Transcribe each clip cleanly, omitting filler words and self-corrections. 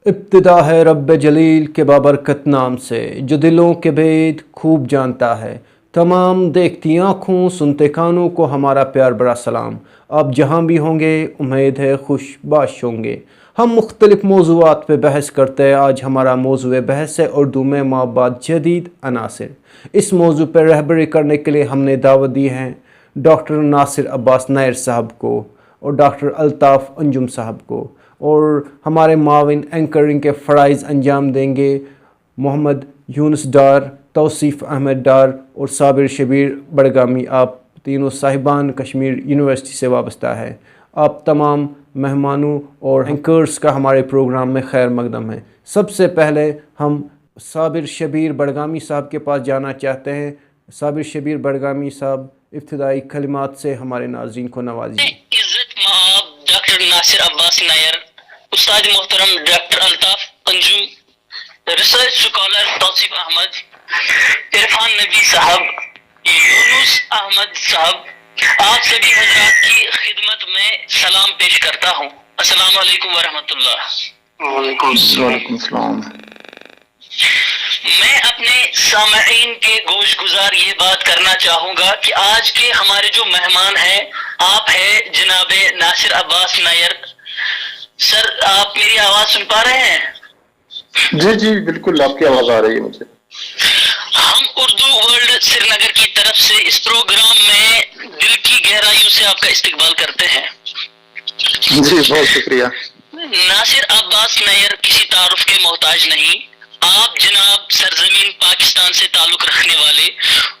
ابتدا ہے رب جلیل کے بابرکت نام سے، جو دلوں کے بید خوب جانتا ہے۔ تمام دیکھتی آنکھوں سنتے کانوں کو ہمارا پیار بڑا سلام۔ آپ جہاں بھی ہوں گے امید ہے خوش باش ہوں گے۔ ہم مختلف موضوعات پہ بحث کرتے ہیں۔ آج ہمارا موضوع بحث ہے اردو میں ما بعد جدید عناصر۔ اس موضوع پہ رہبری کرنے کے لیے ہم نے دعوت دی ہے ڈاکٹر ناصر عباس نیر صاحب کو اور ڈاکٹر الطاف انجم صاحب کو، اور ہمارے معاون اینکرنگ کے فرائض انجام دیں گے محمد یونس ڈار، توصیف احمد ڈار اور صابر شبیر بڑگامی۔ آپ تینوں صاحبان کشمیر یونیورسٹی سے وابستہ ہے۔ آپ تمام مہمانوں اور اینکرز کا ہمارے پروگرام میں خیر مقدم ہے۔ سب سے پہلے ہم صابر شبیر بڑگامی صاحب کے پاس جانا چاہتے ہیں۔ صابر شبیر بڑگامی صاحب ابتدائی کلمات سے ہمارے ناظرین کو نوازیے۔ عزت مآب ڈاکٹر ناصر عباس نیر، استاد محترم ڈاکٹر الطاف انجم، ریسرچ سکالر توصیف احمد، عرفان نبی صاحب، یونس احمد صاحب، آپ سبھی حضرات کی خدمت میں سلام پیش کرتا ہوں۔ السلام علیکم ورحمۃ اللہ۔ وعلیکم السلام۔ میں اپنے سامعین کے گوش گزار یہ بات کرنا چاہوں گا کہ آج کے ہمارے جو مہمان ہیں آپ ہیں جناب ناصر عباس نیر۔ سر آپ میری آواز سن پا رہے ہیں؟ جی بالکل، آپ کی آواز آ رہی ہے مجھے۔ ہم اردو ورلڈ سری نگر کی طرف سے اس پروگرام میں دل کی گہرائیوں سے آپ کا استقبال کرتے ہیں۔ جی بہت شکریہ۔ ناصر عباس نیر کسی تعارف کے محتاج نہیں۔ آپ جناب سرزمین پاکستان سے تعلق رکھنے والے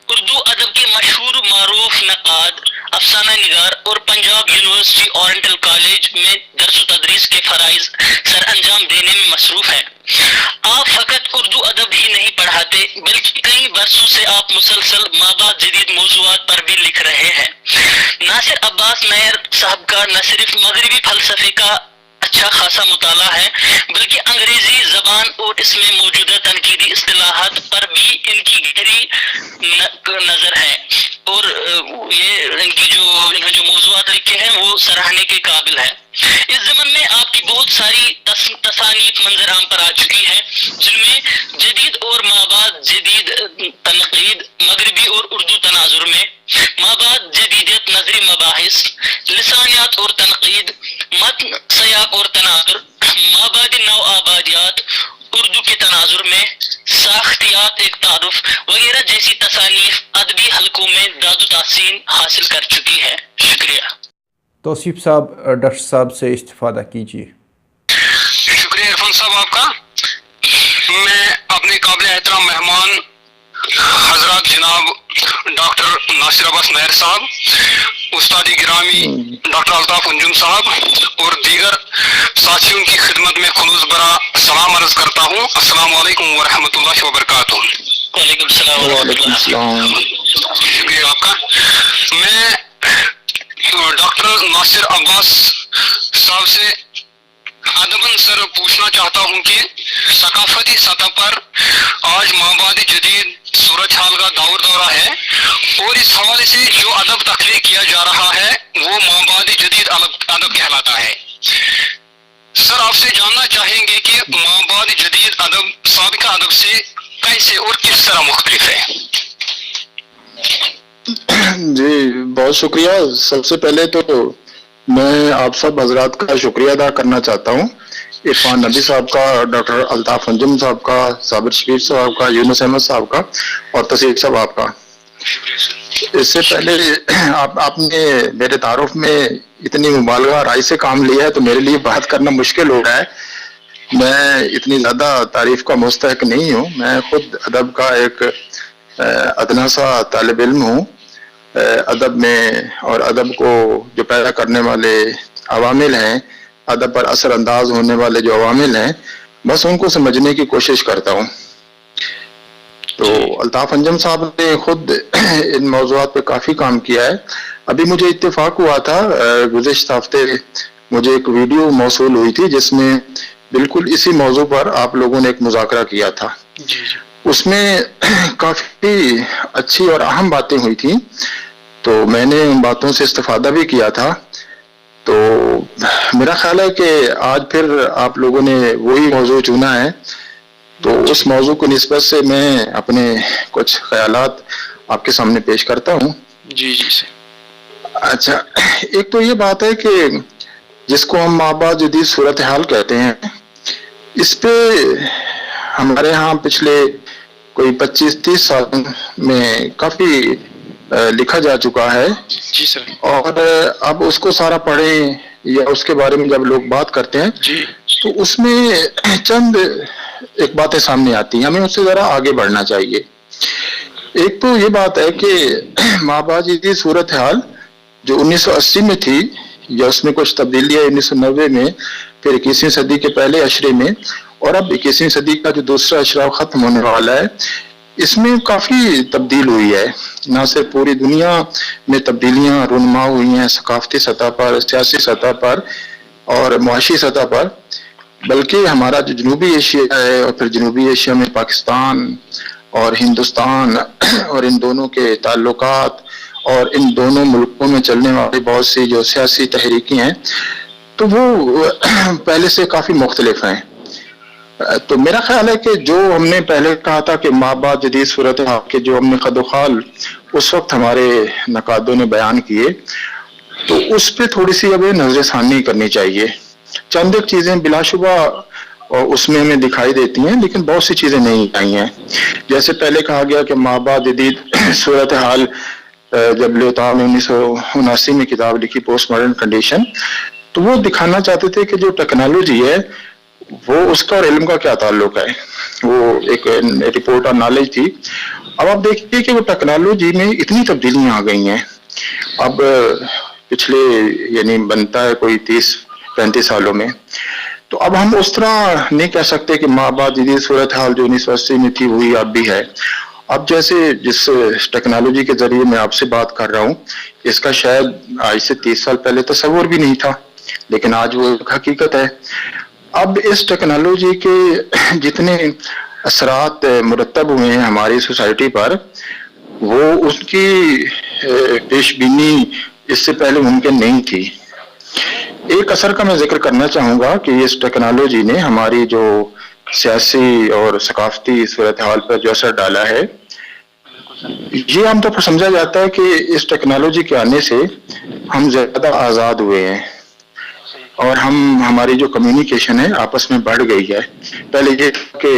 اردو ادب کے مشہور معروف نقاد، افسانہ نگار اور پنجاب یونیورسٹی اورینٹل کالج میں درس و تدریس کے فرائض سر انجام دینے میں مصروف ہیں۔ آپ فقط اردو ادب ہی نہیں پڑھاتے بلکہ کئی برسوں سے آپ مسلسل مابعد جدید موضوعات پر بھی لکھ رہے ہیں۔ ناصر عباس نیر صاحب کا نہ صرف مغربی فلسفے کا اچھا خاصا مطالعہ ہے بلکہ انگریزی زبان اور اس میں موجودہ تنقیدی اصطلاحات پر بھی ان کی گہری نظر ہے، اور یہ ان کی جو موضوعات لکھے ہیں وہ سراہنے کے قابل ہے۔ اس ضمن میں آپ کی بہت ساری تصانیف منظر عام پر آ چکی ہیں، جن میں جدید اور مابعد جدید تنقید، مغربی اور اردو تناظر میں مابعد جدیدیت، نظری مباحث، لسانیات اور تنقید، متن، سیاق اور تناظر، مابعد نو آبادیات، اردو کے تناظر میں ساختیات ایک تعارف وغیرہ جیسی تصانیف ادبی حلقوں میں داد و تحسین حاصل کر چکی ہے۔ شکریہ۔ توصیف صاحب ڈاکٹر صاحب سے استفادہ کیجیے۔ شکریہ عرفان صاحب آپ کا۔ میں اپنے قابل احترام مہمان حضرات جناب ڈاکٹر ناصر عباس نیر صاحب، استاد گرامی ڈاکٹر الطاف انجم صاحب اور دیگر ساتھیوں کی خدمت میں خلوص برا سلام عرض کرتا ہوں۔ السلام علیکم ورحمۃ اللہ وبرکاتہ۔ وعلیکم السلام ورحمۃ اللہ۔ شکریہ آپ کا۔ میں ڈاکٹر ناصر عباس صاحب سے ادباً سر پوچھنا چاہتا ہوں کہ ثقافتی سطح پر آج مابعد جدید صورتحال کا دورہ ہے، اور اس حوالے سے جو ادب تخلیق کیا جا رہا ہے وہ مابعد جدید ادب کہلاتا ہے۔ سر آپ سے جاننا چاہیں گے کہ مابعد جدید ادب سابقہ ادب سے کیسے اور کس طرح مختلف ہے؟ جی بہت شکریہ۔ سب سے پہلے تو میں آپ سب حضرات کا شکریہ ادا کرنا چاہتا ہوں، عرفان نبی صاحب کا، ڈاکٹر الطاف انجم صاحب کا، صابر شبیر صاحب کا، یونس احمد صاحب کا اور توصیف صاحب آپ کا۔ اس سے پہلے آپ نے میرے تعارف میں اتنی مبالغہ رائی سے کام لیا ہے تو میرے لیے بات کرنا مشکل ہو رہا ہے۔ میں اتنی زیادہ تعریف کا مستحق نہیں ہوں، میں خود ادب کا ایک ادنا سا طالب علم ہوں۔ ادب میں اور ادب کو جو پیدا کرنے والے عوامل ہیں، ادب پر اثر انداز ہونے والے جو عوامل ہیں، بس ان کو سمجھنے کی کوشش کرتا ہوں۔ تو الطاف انجم صاحب نے خود ان موضوعات پہ کافی کام کیا ہے۔ ابھی مجھے اتفاق ہوا تھا، گزشتہ ہفتے مجھے ایک ویڈیو موصول ہوئی تھی جس میں بالکل اسی موضوع پر آپ لوگوں نے ایک مذاکرہ کیا تھا۔ اس میں کافی اچھی اور اہم باتیں ہوئی تھیں، تو میں نے ان باتوں سے استفادہ بھی کیا تھا۔ تو میرا خیال ہے کہ آج پھر آپ لوگوں نے وہی موضوع چنا ہے، تو اس موضوع کو نسبت سے میں اپنے کچھ خیالات آپ کے سامنے پیش کرتا ہوں۔ جی جی سر۔ اچھا، ایک تو یہ بات ہے کہ جس کو ہم مابعد جدید صورتحال کہتے ہیں، اس پہ ہمارے ہاں پچھلے کوئی 25-30 سال میں کافی لکھا جا چکا ہے، جی سر۔ اور اب اس کو سارا پڑھیں یا اس کے بارے میں جب لوگ بات کرتے ہیں جی تو اس میں چند ایک باتیں سامنے آتی ہیں، ہمیں اس سے ذرا آگے بڑھنا چاہیے۔ ایک تو یہ بات ہے کہ مابعد جدید صورتحال جو 1980 میں تھی، یا اس میں کچھ تبدیلیاں 1990 میں، پھر 21ویں صدی کے پہلے اشرے میں، اور اب 21ویں صدی کا جو دوسرا اشرہ ختم ہونے والا ہے، اس میں کافی تبدیل ہوئی ہے۔ نہ صرف پوری دنیا میں تبدیلیاں رونما ہوئی ہیں، ثقافتی سطح پر، سیاسی سطح پر اور معاشی سطح پر، بلکہ ہمارا جو جنوبی ایشیا ہے، اور پھر جنوبی ایشیا میں پاکستان اور ہندوستان اور ان دونوں کے تعلقات اور ان دونوں ملکوں میں چلنے والی بہت سی جو سیاسی تحریکیں ہیں، تو وہ پہلے سے کافی مختلف ہیں۔ تو میرا خیال ہے کہ جو ہم نے پہلے کہا تھا کہ مابعد جدید صورتحال کے جو ہم نے خد و خال اس وقت ہمارے نقادوں نے بیان کیے، تو اس پہ تھوڑی سی اب نظر ثانی کرنی چاہیے۔ چند ایک چیزیں بلا شبہ اس میں ہمیں دکھائی دیتی ہیں، لیکن بہت سی چیزیں نہیں آئی ہیں۔ جیسے پہلے کہا گیا کہ مابعد جدید صورتحال، جب لیوتام نے 1979 میں کتاب لکھی پوسٹ ماڈرن کنڈیشن، تو وہ دکھانا چاہتے تھے کہ جو ٹیکنالوجی ہے وہ اس کا اور علم کا کیا تعلق ہے۔ وہ ایک رپورٹ آن نالج تھی۔ اب آپ دیکھیے کہ وہ ٹیکنالوجی میں اتنی تبدیلیاں آ گئی ہیں، اب پچھلے یعنی بنتا ہے کوئی 30-35 سالوں میں، تو اب ہم اس طرح نہیں کہہ سکتے کہ مابعد جدید صورتحال جو 1980 میں تھی وہی اب بھی ہے۔ اب جیسے جس ٹیکنالوجی کے ذریعے میں آپ سے بات کر رہا ہوں، اس کا شاید آج سے 30 سال پہلے تصور بھی نہیں تھا، لیکن آج وہ ایک حقیقت ہے۔ اب اس ٹیکنالوجی کے جتنے اثرات مرتب ہوئے ہیں ہماری سوسائٹی پر، وہ اس کی پیش بینی اس سے پہلے ممکن نہیں تھی۔ ایک اثر کا میں ذکر کرنا چاہوں گا کہ اس ٹیکنالوجی نے ہماری جو سیاسی اور ثقافتی صورتحال پر جو اثر ڈالا ہے، یہ عام طور پر سمجھا جاتا ہے کہ اس ٹیکنالوجی کے آنے سے ہم زیادہ آزاد ہوئے ہیں، اور ہماری جو کمیونیکیشن ہے آپس میں بڑھ گئی ہے۔ پہلے یہ کہ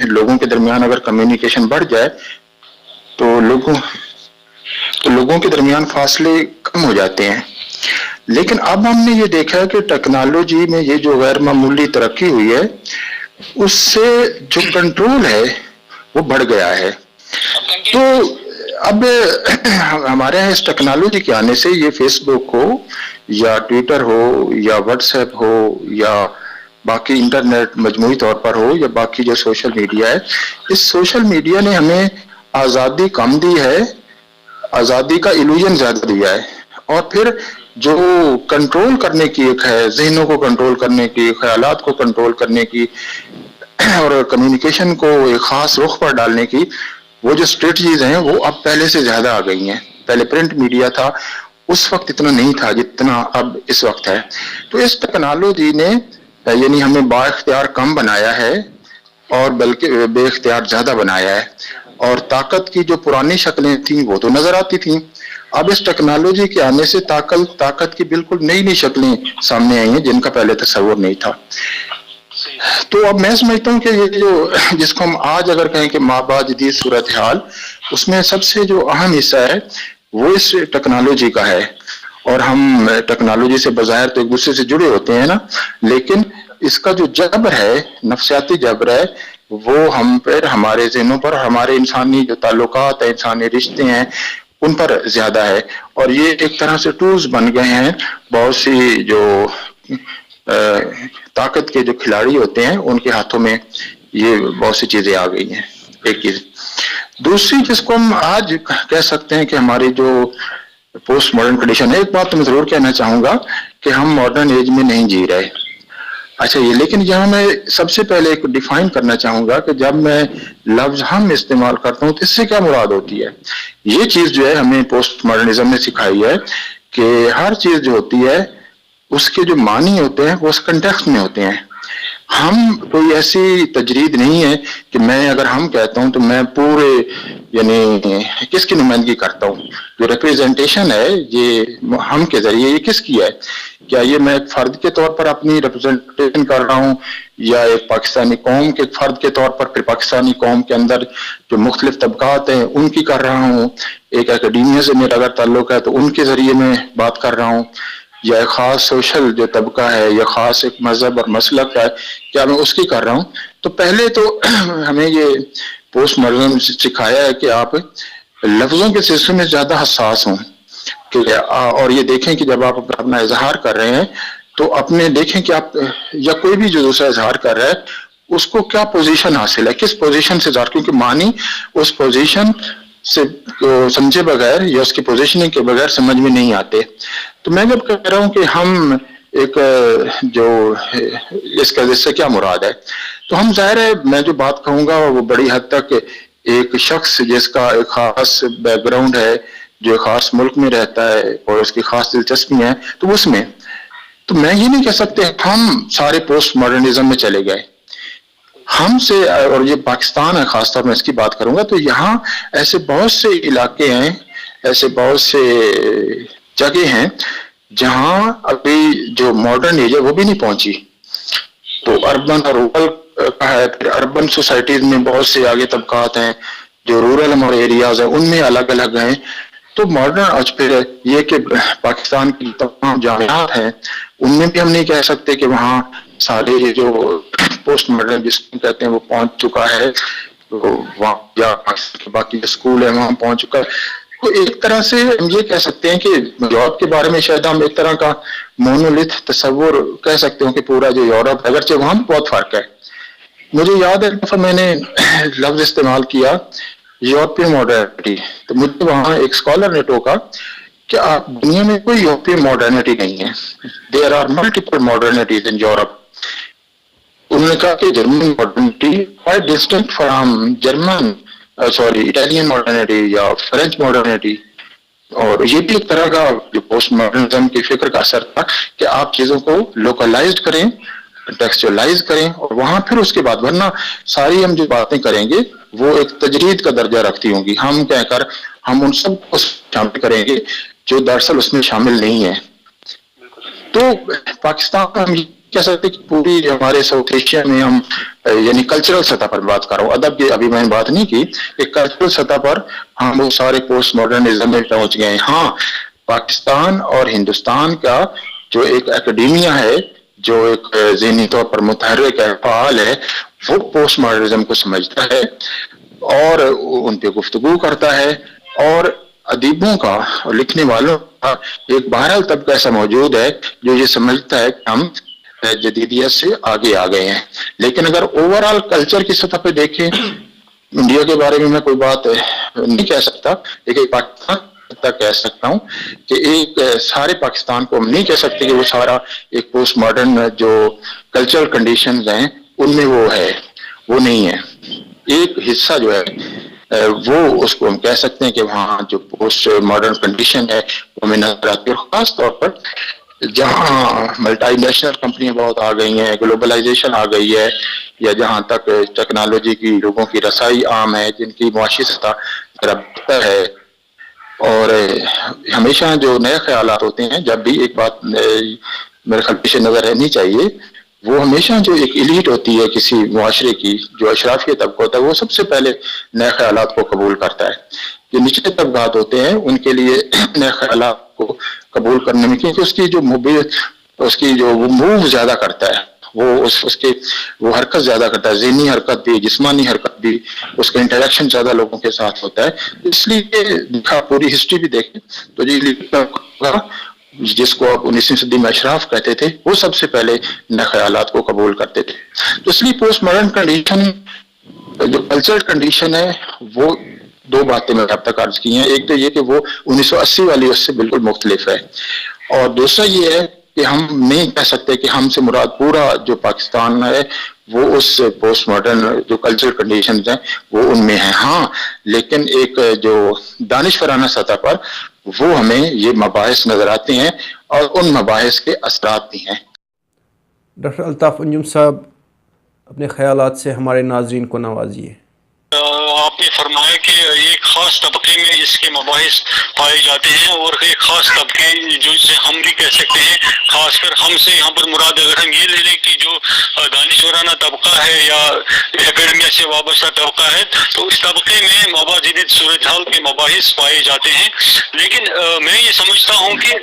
لوگوں کے درمیان اگر کمیونیکیشن بڑھ جائے تو لوگوں کے درمیان فاصلے کم ہو جاتے ہیں، لیکن اب ہم نے یہ دیکھا ہے کہ ٹیکنالوجی میں یہ جو غیر معمولی ترقی ہوئی ہے، اس سے جو کنٹرول ہے وہ بڑھ گیا ہے۔ تو اب ہمارے یہاں اس ٹیکنالوجی کے آنے سے یہ فیس بک ہو یا ٹویٹر ہو یا واٹس ایپ ہو یا باقی انٹرنیٹ مجموعی طور پر ہو یا باقی جو سوشل میڈیا ہے، اس سوشل میڈیا نے ہمیں آزادی کم دی ہے، آزادی کا ایلوژن زیادہ دیا ہے، اور پھر جو کنٹرول کرنے کی ایک ہے، ذہنوں کو کنٹرول کرنے کی، خیالات کو کنٹرول کرنے کی اور کمیونیکیشن کو ایک خاص رخ پر ڈالنے کی، وہ جو اسٹریٹجیز ہیں وہ اب پہلے سے زیادہ آ گئی ہیں۔ پہلے پرنٹ میڈیا تھا، اس وقت اتنا نہیں تھا جتنا اب اس وقت ہے۔ تو اس ٹیکنالوجی نے یعنی ہمیں با اختیار کم بنایا ہے اور بلکہ بے اختیار زیادہ بنایا ہے، اور طاقت کی جو پرانی شکلیں تھیں وہ تو نظر آتی تھیں، اب اس ٹیکنالوجی کے آنے سے طاقت کی بالکل نئی شکلیں سامنے آئی ہیں جن کا پہلے تصور نہیں تھا۔ تو اب میں سمجھتا ہوں کہ یہ جو جس کو ہم آج اگر کہیں کہ مابعد جدید صورتحال، اس میں سب سے جو اہم حصہ ہے وہ اس ٹیکنالوجی کا ہے، اور ہم ٹیکنالوجی سے بظاہر تو ایک دوسرے سے جڑے ہوتے ہیں نا، لیکن اس کا جو جبر ہے، نفسیاتی جبر ہے، وہ ہم پر، ہمارے ذہنوں پر، ہمارے انسانی جو تعلقات ہیں، انسانی رشتے ہیں، ان پر زیادہ ہے، اور یہ ایک طرح سے ٹولز بن گئے ہیں۔ بہت سی جو طاقت کے جو کھلاڑی ہوتے ہیں ان کے ہاتھوں میں یہ بہت سی چیزیں آ گئی ہیں، ایک چیز۔ دوسری جس کو ہم آج کہہ سکتے ہیں کہ ہماری جو پوسٹ ماڈرن کنڈیشن ہے، ایک بات تو میں ضرور کہنا چاہوں گا کہ ہم ماڈرن ایج میں نہیں جی رہے۔ اچھا، یہ لیکن یہاں میں سب سے پہلے ایک ڈیفائن کرنا چاہوں گا کہ جب میں لفظ ہم استعمال کرتا ہوں تو اس سے کیا مراد ہوتی ہے۔ یہ چیز جو ہے ہمیں پوسٹ ماڈرنزم نے سکھائی ہے کہ ہر چیز جو ہوتی ہے اس کے جو معنی ہوتے ہیں وہ اس کنٹیکسٹ میں ہوتے ہیں. ہم کوئی ایسی تجرید نہیں ہے کہ میں اگر ہم کہتا ہوں تو میں پورے یعنی کس کی نمائندگی کرتا ہوں. جو ریپریزنٹیشن ہے یہ ہم کے ذریعے یہ کس کی ہے؟ کیا یہ میں ایک فرد کے طور پر اپنی ریپریزنٹیشن کر رہا ہوں یا ایک پاکستانی قوم کے فرد کے طور پر پھر پاکستانی قوم کے اندر جو مختلف طبقات ہیں ان کی کر رہا ہوں؟ ایک اکیڈیمیا سے میرا اگر تعلق ہے تو ان کے ذریعے میں بات کر رہا ہوں، یا ایک خاص سوشل جو طبقہ ہے یا خاص ایک مذہب اور مسلک ہے کیا میں اس کی کر رہا ہوں؟ تو پہلے تو ہمیں یہ پوسٹ ماڈرن سکھایا ہے کہ آپ لفظوں کے سلسلے میں زیادہ حساس ہوں، کہ اور یہ دیکھیں کہ جب آپ اپنا اظہار کر رہے ہیں تو اپنے دیکھیں کہ آپ یا کوئی بھی جو دوسرا اظہار کر رہا ہے اس کو کیا پوزیشن حاصل ہے، کس پوزیشن سے اظہار، کیونکہ معنی اس پوزیشن سے سمجھے بغیر یا اس کی پوزیشننگ کے بغیر سمجھ میں نہیں آتے. تو میں جب کہہ رہا ہوں کہ ہم ایک جو اس کا جس سے کیا مراد ہے، تو ہم ظاہر ہے میں جو بات کہوں گا وہ بڑی حد تک ایک شخص جس کا ایک خاص بیک گراؤنڈ ہے، جو ایک خاص ملک میں رہتا ہے اور اس کی خاص دلچسپی ہے تو اس میں تو میں یہ نہیں کہہ سکتے ہم سارے پوسٹ ماڈرنزم میں چلے گئے. ہم سے اور یہ پاکستان ہے خاص طور میں اس کی بات کروں گا تو یہاں ایسے بہت سے علاقے ہیں، ایسے بہت سے جگہ ہیں جہاں ابھی جو ماڈرن ایج ہے وہ بھی نہیں پہنچی. تو اربن اور رورل کا ہے، پھر اربن سوسائٹیز میں بہت سے آگے طبقات ہیں، جو رورل ہمارے ایریاز ہیں ان میں الگ الگ ہیں. تو ماڈرن آج پھر یہ کہ پاکستان کی تمام جامعات ہیں ان میں بھی ہم نہیں کہہ سکتے کہ وہاں سارے یہ جو پوسٹ ماڈرن جس کو کہتے ہیں وہ پہنچ چکا ہے، تو وہاں یا باقی اسکول ہے وہاں پہنچ چکا ہے. تو ایک طرح سے ہم یہ کہہ سکتے ہیں کہ یورپ کے بارے میں شاید ہم ایک طرح کا مونولتھ تصور کہہ سکتے ہوں کہ پورا جو یورپ اگرچہ وہاں بھی بہت فرق ہے. مجھے یاد ہے دفعہ میں نے لفظ استعمال کیا یورپین ماڈرنٹی، تو مجھے وہاں ایک اسکالر نے ٹوکا کہ آپ دنیا میں کوئی یورپین ماڈرنٹی نہیں ہے، there are multiple modernities in Europe. انہوں نے کہا کہ German modernity quite distinct from German Italian modernity یا فرینچ ماڈرنٹی. اور یہ بھی ایک طرح کا جو پوسٹ ماڈرنزم کی فکر کا اثر تھا کہ آپ چیزوں کو لوکلائزڈ کریں، ٹیکسچوائلائز کریں، اور وہاں پھر اس کے بعد ورنہ ساری ہم جو باتیں کریں گے وہ ایک تجرید کا درجہ رکھتی ہوں گی. ہم کہہ کر ہم ان سب کو شامل کریں گے جو دراصل اس میں شامل نہیں ہے. تو پاکستان میں ہم کہہ سکتے کہ پوری ہمارے ساؤتھ ایشیا میں ہم یعنی کلچرل سطح پر بات کر رہا ہوں، ادب کی ابھی میں نے بات نہیں کی، کہ کلچرل سطح پر ہم وہ سارے پوسٹ ماڈرنزم میں پہنچ گئے ہیں. ہاں پاکستان اور ہندوستان کا جو ایک اکیڈیمیا ہے، جو ایک ذہنی طور پر متحرک ہے، فعال ہے، وہ پوسٹ ماڈرنزم کو سمجھتا ہے اور ان پہ گفتگو کرتا ہے، اور ادیبوں کا اور لکھنے والوں کا ایک بہرحال طبقہ ایسا موجود ہے جو یہ سمجھتا ہے کہ ہم جدیدیت سے آگے آ گئے ہیں. لیکن اگر اوور آل کلچر کی سطح پہ دیکھیں، انڈیا کے بارے میں میں کوئی بات نہیں کہہ سکتا، لیکن پاکستان تک کہہ سکتا ہوں کہ ایک سارے پاکستان کو ہم نہیں کہہ سکتے کہ وہ سارا ایک پوسٹ ماڈرن جو کلچرل کنڈیشنز ہیں ان میں وہ ہے، وہ نہیں ہے. ایک حصہ جو ہے وہ اس کو ہم کہہ سکتے ہیں کہ وہاں جو پوسٹ ماڈرن کنڈیشن ہے وہ ہمیں نظر آتی ہے، اور خاص طور پر جہاں ملٹی نیشنل کمپنیاں بہت آ گئی ہیں، گلوبلائزیشن آ گئی ہے، یا جہاں تک ٹیکنالوجی کی لوگوں کی رسائی عام ہے، جن کی معاشی سطح بہتر ہے. اور ہمیشہ جو نئے خیالات ہوتے ہیں، جب بھی ایک بات میرے خیال پیش نظر رہنی چاہیے، وہ ہمیشہ جو ایک ایلیٹ ہوتی ہے کسی معاشرے کی، جو اشرافی طبقہ ہوتا ہے، وہ سب سے پہلے نئے خیالات کو قبول کرتا ہے. جو نچلے طبقات ہوتے ہیں ان کے لیے نئے خیالات کو قبول کرنے میں، کیونکہ اس کی جو اس کی جو وہ موو زیادہ کرتا ہے، وہ اس کے وہ حرکت زیادہ کرتا ہے، ذہنی حرکت بھی، جسمانی حرکت بھی، اس کا انٹریکشن زیادہ لوگوں کے ساتھ ہوتا ہے. اس لیے پوری ہسٹری بھی دیکھیں تو جس کو آپ 19ویں صدی میں اشراف کہتے تھے، وہ سب سے پہلے نئے خیالات کو قبول کرتے تھے. تو اس لیے پوسٹ ماڈرن کنڈیشن جو کلچرل کنڈیشن ہے، وہ دو باتیں میں اب تک عرض کی ہیں. ایک تو یہ کہ وہ 1980 والی اس سے بالکل مختلف ہے، اور دوسرا یہ ہے کہ ہم نہیں کہہ سکتے کہ ہم سے مراد پورا جو پاکستان ہے وہ اس پوسٹ ماڈرن جو کلچرل کنڈیشنز ہیں وہ ان میں ہیں. ہاں لیکن ایک جو دانشورانہ سطح پر وہ ہمیں یہ مباحث نظر آتے ہیں اور ان مباحث کے اثرات بھی ہیں۔ ڈاکٹر الطاف انجم صاحب اپنے خیالات سے ہمارے ناظرین کو نوازیے۔ آپ نے فرمایا کہ ایک خاص طبقے میں اس کے مباحث پائے جاتے ہیں، اور ایک خاص طبقے جو سے ہم بھی کہہ سکتے ہیں، خاص کر ہم سے یہاں پر مراد اگر ہم یہ لے لیں کہ جو دانشورانہ طبقہ ہے یا اکیڈمیا سے وابستہ طبقہ ہے، تو اس طبقے میں مابا جدید صورتحال کے مباحث پائے جاتے ہیں۔ لیکن میں یہ سمجھتا ہوں کہ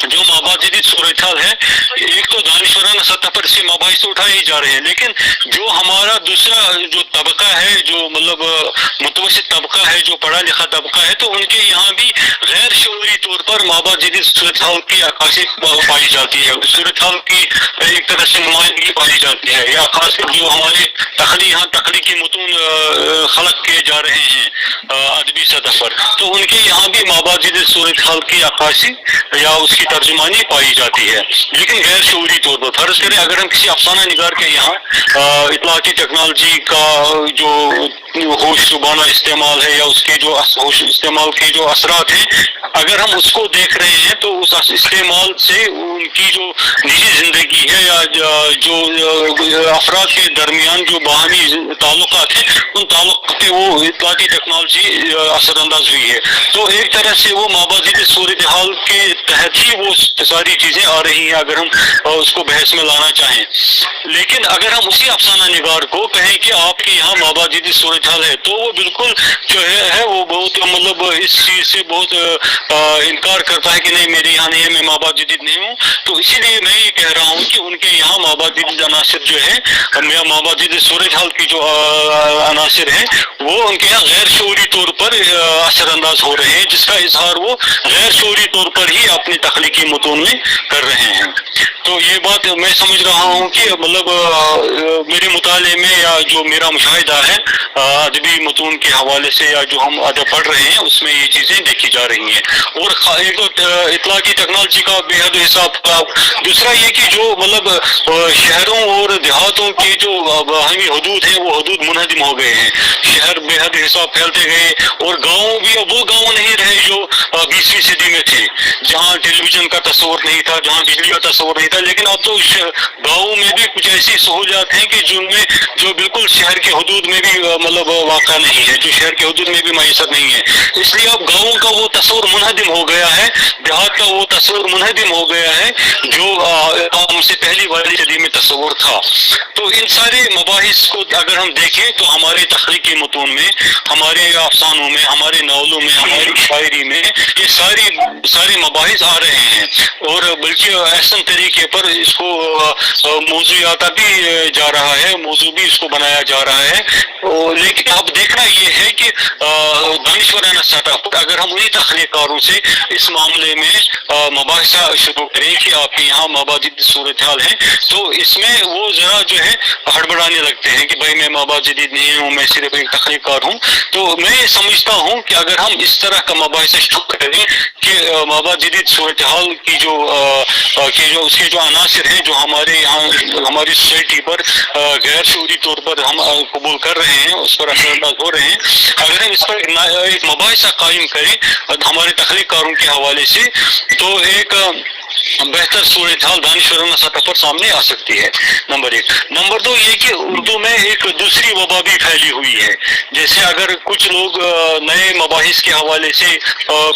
جو مابا جدید صورتحال ہے، ایک تو دانشورانہ سطح پر سے مباحث اٹھائے ہی جا رہے ہیں، لیکن جو ہمارا دوسرا جو طبقہ ہے، جو مطلب متوسط طبقہ ہے، جو پڑھا لکھا طبقہ ہے، تو ان کے یہاں بھی غیر شعوری طور پر مابا جدید صورتحال کی عکاسی پائی جاتی ہے، صورتحال کی ایک طرح سے نمائندگی پائی جاتی ہے، یا خاص کر جو ہمارے تخلیقی متون خلق کیے جا رہے ہیں ادبی سطح پر، تو ان کے یہاں بھی مابا جدید صورتحال کی عکاسی یا اس کی ترجمانی پائی جاتی ہے، لیکن غیر شعوری طور پر۔ فرض کریں اگر ہم کسی افسانہ نگار کے یہاں اطلاعاتی ٹیکنالوجی کا جو ہوش زبانہ استعمال ہے، یا اس کے جو ہوش استعمال کے جو اثرات ہیں، اگر ہم اس کو دیکھ رہے ہیں، تو اس استعمال سے ان کی جو نجی زندگی ہے یا جو افراد کے درمیان جو باہمی تعلقات ہیں، ان تعلقات پہ وہ اطلاعاتی ٹیکنالوجی اثر انداز ہوئی ہے۔ تو ایک طرح سے وہ مابا جدید صورتحال کے تحت ہی وہ ساری چیزیں آ رہی ہیں، اگر ہم اس کو بحث میں لانا چاہیں۔ لیکن اگر ہم اسی افسانہ نگار کو کہیں کہ آپ کے یہاں مابا جدید صورتحال ہے، تو وہ بالکل جو ہے وہ بہت مطلب اس چیز سے بہت انکار کرتا ہے کہ نہیں میرے یہاں نہیں ہے، میں مابا جدید نہیں ہوں۔ تو اسی لیے میں یہ کہہ رہا ہوں کہ ان کے یہاں مابا جدید عناصر جو ہے، مابا جدید صورتحال کی جو عناصر ہیں، وہ ان کے یہاں غیر شعوری طور پر اثر انداز ہو رہے ہیں، جس کا اظہار وہ غیر شعوری طور پر ہی اپنی تخلیقی متون میں کر رہے ہیں۔ تو یہ بات میں سمجھ رہا ہوں کہ مطلب میرے مطالعے میں یا جو میرا مشاہدہ ہے ادبی متون کے حوالے سے، یا جو ہم ادب پڑھ رہے ہیں، اس میں یہ چیزیں دیکھی جا رہی ہیں۔ اور ایک تو اطلاعاتی ٹیکنالوجی کا بے حد حساب کا، دوسرا یہ کہ جو مطلب شہروں اور دیہاتوں کے جو باہمی حدود ہیں، وہ حدود منہدم ہو گئے ہیں، شہر بے حد حساب پھیلتے گئے، اور گاؤں بھی اب وہ گاؤں نہیں رہے جو 20ویں صدی میں تھے، جہاں ٹیلی ویژن کا تصور نہیں تھا، جہاں بجلی کا تصور نہیں تھا۔ لیکن اب تو گاؤں میں بھی کچھ ایسی سہولیات ہیں کہ جن میں جو بالکل شہر کے حدود میں بھی مطلب واقع نہیں ہے، جو شہر کے حدود میں بھی میسر نہیں ہے۔ اس لیے اب گاؤں کا وہ تصور منہدم ہو گیا ہے، دیہات کا وہ تصور منہدم ہو گیا ہے جو ہم سے پہلی والی صدی میں تصور تھا۔ تو ان سارے مباحث کو اگر ہم دیکھیں تو ہمارے تخلیقی متون میں، ہمارے افسانوں میں، ہمارے ناولوں میں، ہماری شاعری میں یہ سارے مباحث آ رہے ہیں، اور بلکہ احسن طریقے پر اس کو موضوعات بھی جا رہا ہے، موضوع بھی اس کو بنایا جا رہا ہے۔ لیکن اب دیکھنا یہ ہے کہ دانشورانہ سطح پر اگر ہم انہی تخلیق کاروں سے اس معاملے میں مباحثہ شروع کریں کہ آپ کے یہاں مابا جدید صورتحال ہے، تو اس میں وہ ذرا جو ہے ہڑبڑانے لگتے ہیں کہ بھائی میں مابا جدید نہیں ہوں، میں صرف ایک تخلیق کار ہوں۔ تو میں یہ سمجھتا ہوں کہ اگر ہم اس طرح کا مباحثہ شروع کریں کہ مابا جدید صورتحال کی جو اس کے جو عناصر ہیں، جو ہمارے یہاں ہماری سوسائٹی پر غیر شعوری طور پر ہم قبول کر رہے ہیں، اس پر اثر انداز ہو رہے ہیں، اگر ہم اس پر ایک مباحثہ قائم کریں ہمارے تخلیق کاروں کے حوالے سے، تو ایک بہتر صورتحال دانشورانہ سطح پر سامنے آ سکتی ہے، نمبر ایک۔ نمبر دو یہ کہ اردو میں ایک دوسری وبا بھی پھیلی ہوئی ہے، جیسے اگر کچھ لوگ نئے مباحث کے حوالے سے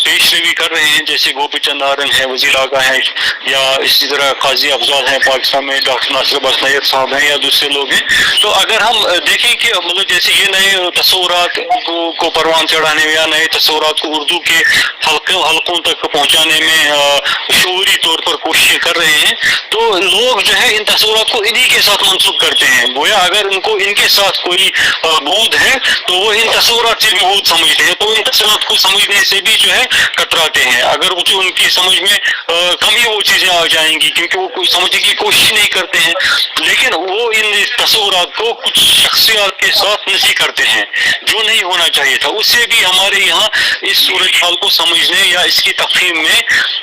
پیش روی کر رہے ہیں، جیسے گوپی چند نارنگ ہیں، وزیر اعلیٰ ہیں، یا اسی طرح قاضی افضال ہیں پاکستان میں، ڈاکٹر ناصر عباس نیر صاحب ہیں، یا دوسرے لوگ ہیں، تو اگر ہم دیکھیں کہ مطلب جیسے یہ نئے تصورات کو پروان چڑھانے میں، یا نئے تصورات کو اردو کے حلقوں تک پہنچانے میں شعوری طور پر کوششیں کر رہے ہیں، تو لوگ جو ہے ان تصورات کو انہی کے ساتھ منسوخ کرتے ہیں، گویا اگر ان کو ان کے ساتھ کوئی بود ہے تو وہ ان تصورات سے بھی بود سمجھتے ہیں، تو ان تصورات کو سمجھنے سے بھی جو ہے کتراتے ہیں، اگر ان کی سمجھ میں کم ہی وہ چیزیں آ جائیں گی، کیونکہ وہ کوئی سمجھنے کی کوشش نہیں کرتے ہیں، لیکن وہ ان تصورات کو کچھ شخصیات کے ساتھ نفی کرتے ہیں جو نہیں ہونا چاہیے تھا۔ اس سے بھی ہمارے یہاں اس صورتحال کو سمجھنے یا اس کی تفہیم میں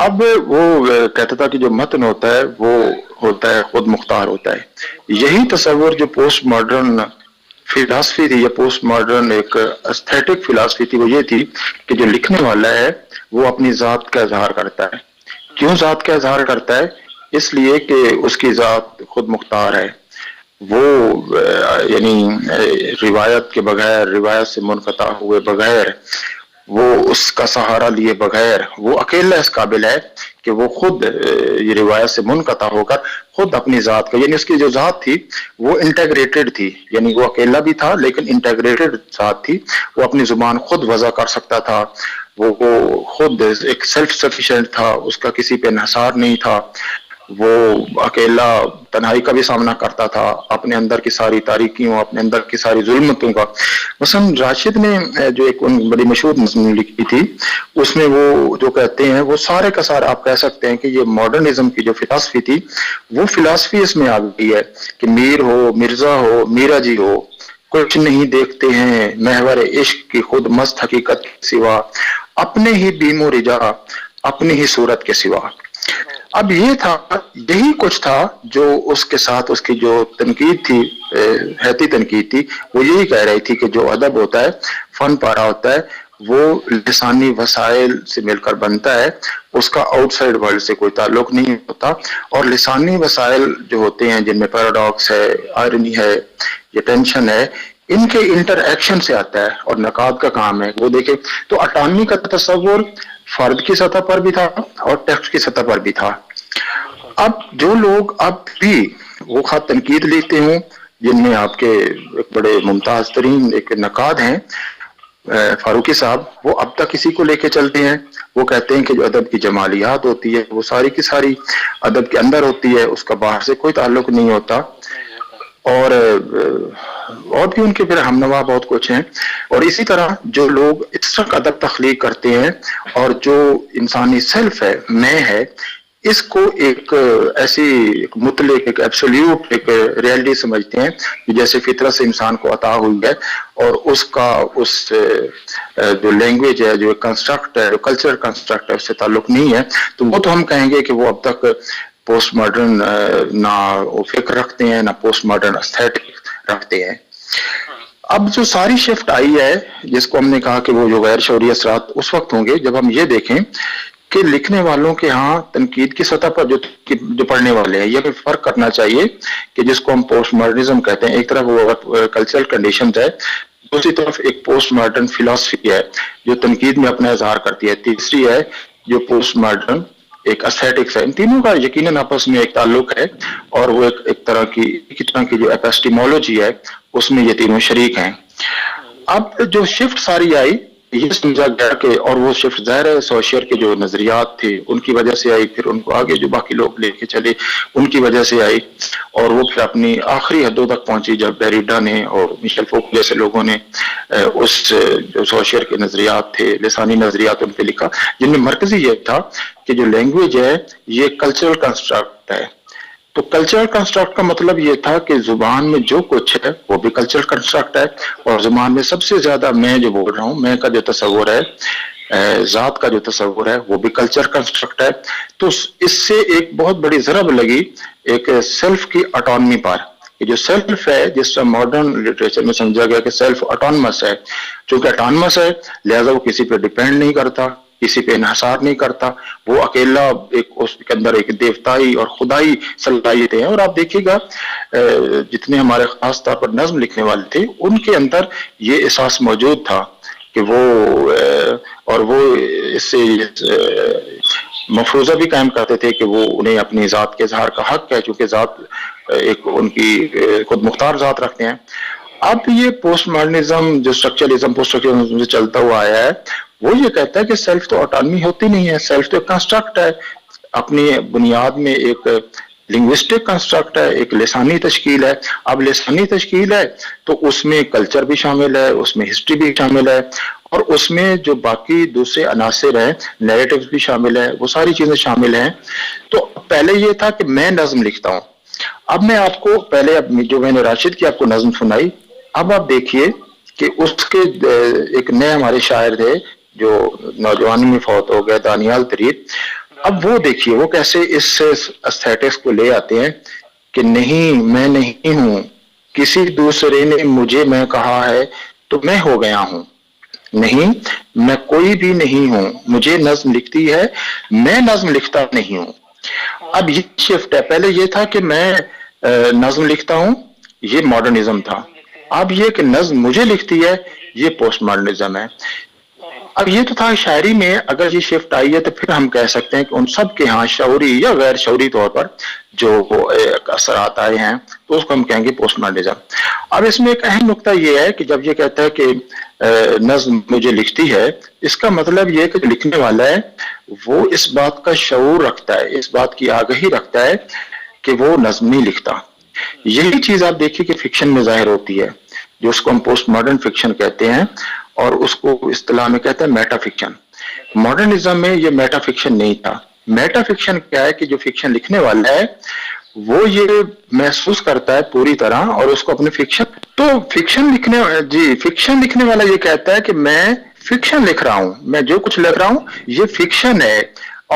اب وہ کہتا تھا کہ جو متن ہوتا ہے وہ ہوتا ہے خود مختار ہوتا ہے. یہی تصور جو پوسٹ ماڈرن فلاسفی تھی یا پوسٹ ماڈرن ایک ایستھیٹک فلاسفی تھی، وہ یہ تھی کہ جو لکھنے والا ہے وہ اپنی ذات کا اظہار کرتا ہے. کیوں ذات کا اظہار کرتا ہے؟ اس لیے کہ اس کی ذات خود مختار ہے. وہ یعنی روایت کے بغیر، روایت سے منقطع ہوئے بغیر، وہ اس کا سہارا لیے بغیر، وہ اکیلا اس قابل ہے کہ وہ خود یہ روایت سے منقطع ہو کر خود اپنی ذات کا، یعنی اس کی جو ذات تھی وہ انٹیگریٹڈ تھی، یعنی وہ اکیلا بھی تھا لیکن انٹیگریٹڈ ذات تھی. وہ اپنی زبان خود وضع کر سکتا تھا، وہ خود ایک سیلف سفیشینٹ تھا، اس کا کسی پہ انحصار نہیں تھا. وہ اکیلا تنہائی کا بھی سامنا کرتا تھا، اپنے اندر کی ساری تاریکیوں، اپنے اندر کی ساری ظلمتوں کا. مثلا راشد نے جو ایک بڑی مشہور نظم لکھی تھی، اس میں وہ جو کہتے ہیں وہ سارے کا سارا آپ کہہ سکتے ہیں کہ یہ ماڈرنزم کی جو فلاسفی تھی وہ فلاسفی اس میں آ گئی ہے کہ میر ہو، مرزا ہو، میرا جی ہو، کچھ نہیں دیکھتے ہیں محور عشق کی خود مست حقیقت کے سوا، اپنے ہی بیم و رجا، اپنی ہی صورت کے سوا. اب یہ تھا، یہی کچھ تھا جو اس کے ساتھ اس کی جو تنقید تھی، حیاتی تنقید تھی، وہ یہی کہہ رہی تھی کہ جو ادب ہوتا ہے، فن پارا ہوتا ہے، وہ لسانی وسائل سے مل کر بنتا ہے، اس کا آؤٹ سائڈ ورلڈ سے کوئی تعلق نہیں ہوتا. اور لسانی وسائل جو ہوتے ہیں جن میں پیراڈاکس ہے، آئرنی ہے، یہ ٹینشن ہے، ان کے انٹر ایکشن سے آتا ہے اور نقاد کا کام ہے. وہ دیکھیں تو اٹانوی کا تصور فرد کی سطح پر بھی تھا اور ٹیکسٹ کی سطح پر بھی تھا. اب جو لوگ اب بھی وہ خط تنقید لیتے ہوں، جن میں آپ کے ایک بڑے ممتاز ترین ایک نقاد ہیں فاروقی صاحب، وہ اب تک اسی کو لے کے چلتے ہیں. وہ کہتے ہیں کہ جو ادب کی جمالیات ہوتی ہے وہ ساری کی ساری ادب کے اندر ہوتی ہے، اس کا باہر سے کوئی تعلق نہیں ہوتا. اور بھی ان کے پھر ہمنوا بہت کچھ ہیں. اور اسی طرح جو لوگ ایکسٹرا ادب تخلیق کرتے ہیں اور جو انسانی سیلف ہے، میں ہے، اس کو ایک ایسی ایک مطلق، ایک ایبسولیوٹ، ایک ریئلٹی سمجھتے ہیں کہ جیسے فطرت سے انسان کو عطا ہوئی ہے، اور اس کا اس جو لینگویج ہے، جو کنسٹرکٹ ہے، جو کلچرل کنسٹرکٹ ہے، اس سے تعلق نہیں ہے. تو وہ تو ہم کہیں گے کہ وہ اب تک پوسٹ ماڈرن نہ فکر رکھتے ہیں، نہ پوسٹ ماڈرن ایستھیٹک رکھتے ہیں. اب جو ساری شفٹ آئی ہے، جس کو ہم نے کہا کہ وہ جو غیر شعوری اثرات اس وقت ہوں گے جب ہم یہ دیکھیں کہ لکھنے والوں کے ہاں تنقید کی سطح پر جو پڑھنے والے ہیں، یہ فرق کرنا چاہیے کہ جس کو ہم پوسٹ ماڈرنزم کہتے ہیں. ایک طرف وہ کلچرل کنڈیشنز ہے، دوسری طرف ایک پوسٹ ماڈرن فلاسفی ہے جو تنقید میں اپنا اظہار کرتی ہے، تیسری ہے جو پوسٹ ماڈرن ایک ایستھیٹکس ہے. ان تینوں کا یقیناً آپس میں ایک تعلق ہے، اور وہ ایک طرح کی جو ایپسٹیمولوجی ہے اس میں یہ تینوں شریک ہیں. اب جو شفٹ ساری آئی، یہ سمجھا گیا کہ، اور وہ شفٹ ظاہر ہے سوشیئر کے جو نظریات تھے ان کی وجہ سے آئی، پھر ان کو آگے جو باقی لوگ لے کے چلے ان کی وجہ سے آئی، اور وہ پھر اپنی آخری حدوں تک پہنچی جب ڈیریڈا نے اور میشل فوکو جیسے لوگوں نے اس جو سوشیئر کے نظریات تھے، لسانی نظریات ان پہ لکھا، جن میں مرکزی یہ تھا کہ جو لینگویج ہے یہ کلچرل کنسٹرکٹ ہے. تو کلچرل کنسٹرکٹ کا مطلب یہ تھا کہ زبان میں جو کچھ ہے وہ بھی کلچرل کنسٹرکٹ ہے، اور زبان میں سب سے زیادہ میں جو بول رہا ہوں، میں کا جو تصور ہے، ذات کا جو تصور ہے، وہ بھی کلچر کنسٹرکٹ ہے. تو اس سے ایک بہت بڑی ضرب لگی ایک سیلف کی اٹانومی پر. یہ جو سیلف ہے، جس طرح ماڈرن لٹریچر میں سمجھا گیا کہ سیلف اٹانمس ہے، چونکہ اٹانمس ہے لہذا وہ کسی پہ ڈیپینڈ نہیں کرتا، کسی پہ انحصار نہیں کرتا، وہ اکیلا ایک اس کے اندر ایک دیوتائی اور خدائی صلاحیتیں ہیں. اور آپ دیکھیے گا جتنے ہمارے خاص طور پر نظم لکھنے والے تھے ان کے اندر یہ احساس موجود تھا کہ وہ اور وہ اس سے مفروضہ بھی قائم کرتے تھے کہ وہ انہیں اپنی ذات کے اظہار کا حق ہے، چونکہ ذات ایک ان کی خود مختار ذات رکھتے ہیں. اب یہ پوسٹ ماڈرنزم جو اسٹرکچرلزم پوسٹ اسٹرکچرلزم سے چلتا ہوا آیا ہے، وہ یہ کہتا ہے کہ سیلف تو اٹانومی ہوتی نہیں ہے، سیلف تو کنسٹرکٹ ہے، اپنی بنیاد میں ایک لنگوسٹک کنسٹرکٹ ہے، ایک لسانی تشکیل ہے. اب لسانی تشکیل ہے تو اس میں کلچر بھی شامل ہے، اس میں ہسٹری بھی شامل ہے، اور اس میں جو باقی دوسرے عناصر ہیں، نیریٹیوز بھی شامل ہے، وہ ساری چیزیں شامل ہیں. تو پہلے یہ تھا کہ میں نظم لکھتا ہوں. اب میں آپ کو پہلے جو میں نے راشد کی آپ کو نظم سنائی، اب آپ دیکھیے کہ اس کے ایک نئے ہمارے شاعر تھے جو نوجوانی میں فوت ہو گئے، دانیال طریق. اب وہ دیکھیے وہ کیسے اس ایستھیٹکس کو لے آتے ہیں کہ نہیں میں نہیں ہوں، کسی دوسرے نے مجھے میں کہا ہے تو میں ہو گیا ہوں، نہیں میں کوئی بھی نہیں ہوں، مجھے نظم لکھتی ہے، میں نظم لکھتا نہیں ہوں۔ اب یہ شفٹ ہے، پہلے یہ تھا کہ میں نظم لکھتا ہوں، یہ ماڈرنزم تھا، اب یہ کہ نظم مجھے لکھتی ہے یہ پوسٹ ماڈرنزم ہے۔ اب یہ تو تھا شاعری میں، اگر یہ شفٹ آئی ہے تو پھر ہم کہہ سکتے ہیں کہ ان سب کے ہاں شعوری یا غیر شعوری طور پر جو اثرات آئے ہیں تو اس کو ہم کہیں گے پوسٹ ماڈرنزم۔ اب اس میں ایک اہم نقطہ یہ ہے کہ جب یہ کہتا ہے کہ نظم مجھے لکھتی ہے، اس کا مطلب یہ ہے کہ جو لکھنے والا ہے وہ اس بات کا شعور رکھتا ہے، اس بات کی آگہی رکھتا ہے کہ وہ نظم نہیں لکھتا۔ یہی چیز آپ دیکھیے کہ فکشن میں ظاہر ہوتی ہے، جو اس کو ہم پوسٹ ماڈرن فکشن کہتے ہیں، اور اس کو اصطلاح میں کہتے ہیں میٹا فکشن۔ ماڈرنزم میں یہ میٹا فکشن نہیں تھا۔ میٹا فکشن کیا ہے کہ جو فکشن لکھنے والا ہے وہ یہ محسوس کرتا ہے پوری طرح اور اس کو اپنے فکشن، تو فکشن لکھنے والا یہ کہتا ہے کہ میں فکشن لکھ رہا ہوں، میں جو کچھ لکھ رہا ہوں یہ فکشن ہے،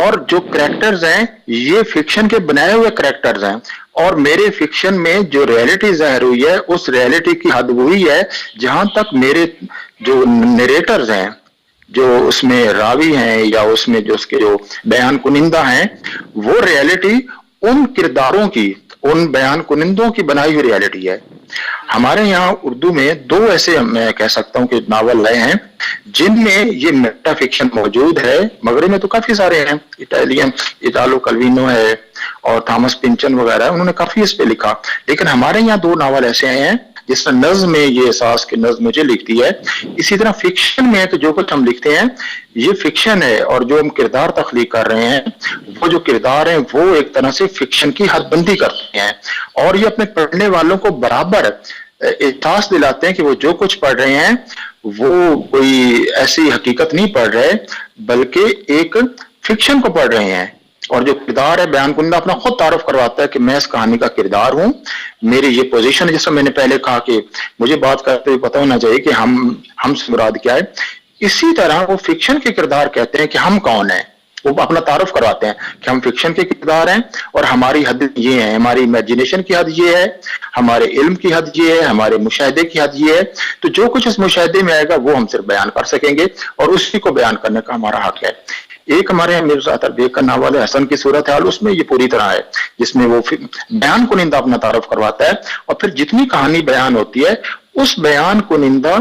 اور جو کریکٹرز ہیں یہ فکشن کے بنائے ہوئے کریکٹرز ہیں، اور میرے فکشن میں جو ریئلٹی ظاہر ہوئی ہے اس ریئلٹی کی حد وہی ہے جہاں تک میرے جو نریٹرز ہیں، جو اس میں راوی ہیں یا اس میں جو اس کے جو بیان کنندہ ہیں، وہ ریئلٹی ان کرداروں کی، ان بیان کنندوں کی بنائی ہوئی ریئلٹی ہے۔ ہمارے یہاں اردو میں دو ایسے میں کہہ سکتا ہوں کہ ناول رہے ہیں جن میں یہ میٹا فکشن موجود ہے، مغرب میں تو کافی سارے ہیں، اٹالو کلوینو ہے اور تھامس پنچن وغیرہ، انہوں نے کافی اس پہ لکھا، لیکن ہمارے یہاں دو ناول ایسے آئے ہیں جس میں نظم میں یہ احساس کہ نظم مجھے لکھتی ہے۔ اسی طرح فکشن میں تو جو کچھ ہم لکھتے ہیں یہ فکشن ہے، اور جو ہم کردار تخلیق کر رہے ہیں وہ جو کردار ہیں وہ ایک طرح سے فکشن کی حد بندی کرتے ہیں، اور یہ اپنے پڑھنے والوں کو برابر احساس دلاتے ہیں کہ وہ جو کچھ پڑھ رہے ہیں وہ کوئی ایسی حقیقت نہیں پڑھ رہے بلکہ ایک فکشن کو پڑھ رہے ہیں۔ اور جو کردار ہے بیان کنندہ اپنا خود تعارف کرواتا ہے کہ میں اس کہانی کا کردار ہوں، میری یہ پوزیشن ہے، جیسا میں نے پہلے کہا کہ مجھے بات کرتے ہوئے پتہ ہونا چاہیے کہ ہم سے مراد کیا ہے۔ اسی طرح وہ فکشن کے کردار کہتے ہیں کہ ہم کون ہیں، وہ اپنا تعارف کرواتے ہیں کہ ہم فکشن کے کردار ہیں اور ہماری حد یہ ہے، ہماری امیجنیشن کی حد یہ ہے، ہمارے علم کی حد یہ ہے، ہمارے مشاہدے کی حد یہ ہے، تو جو کچھ اس مشاہدے میں آئے گا وہ ہم صرف بیان کر سکیں گے اور اسی کو بیان کرنے کا ہمارا حق ہے۔ ایک ہمارے یہاں مرزا تربیت کا ناول ہے حسن کی صورتحال، اس میں یہ پوری طرح ہے جس میں وہ بیان کنندہ اپنا تعارف کرواتا ہے، اور پھر جتنی کہانی بیان ہوتی ہے اس بیان کنندہ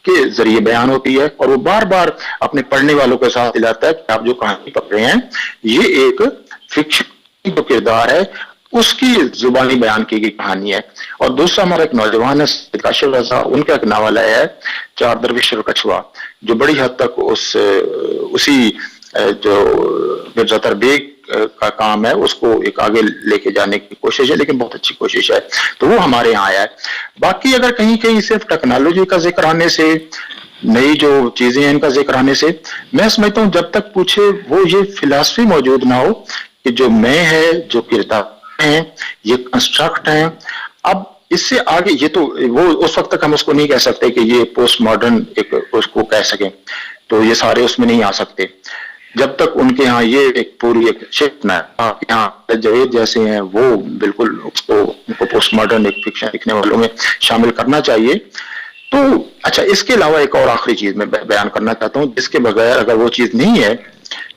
کے ذریعے بیان ہوتی ہے، اور وہ بار بار اپنے پڑھنے والوں کے ساتھ دلاتا ہے کہ آپ جو کہانی پڑھ رہے ہیں یہ ایک فکشن جو کردار ہے اس کی زبانی بیان کی گئی کہانی ہے۔ اور دوسرا ہمارا ایک نوجوان ہے سید کاشف رضا، ان کا ایک ناول ہے چار درویش اور کچھوا، جو بڑی حد تک اسی جو مرزا تربیت کا کام ہے اس کو ایک آگے لے کے جانے کی کوشش ہے، لیکن بہت اچھی کوشش ہے، تو وہ ہمارے یہاں آیا ہے۔ باقی اگر کہیں کہیں صرف ٹیکنالوجی کا ذکر آنے سے، نئی جو چیزیں ہیں ان کا ذکر آنے سے، میں سمجھتا ہوں جب تک پوچھے وہ یہ فلسفی موجود نہ ہو کہ جو میں ہے، جو کردار ہیں، یہ کنسٹرکٹ ہیں۔ اب اس سے آگے یہ تو وہ اس وقت تک ہم اس کو نہیں کہہ سکتے کہ یہ پوسٹ ماڈرن ایک اس کو کہہ سکیں، تو یہ سارے اس میں نہیں آ سکتے جب تک ان کے ہاں یہ ایک پوری ایک شفٹ نہ ہے۔ یہاں جاوید جیسے ہیں وہ بالکل اس کو پوسٹ ماڈرن ایک فکشن لکھنے والوں میں شامل کرنا چاہیے۔ تو اچھا، اس کے علاوہ ایک اور آخری چیز میں بیان کرنا چاہتا ہوں جس کے بغیر اگر وہ چیز نہیں ہے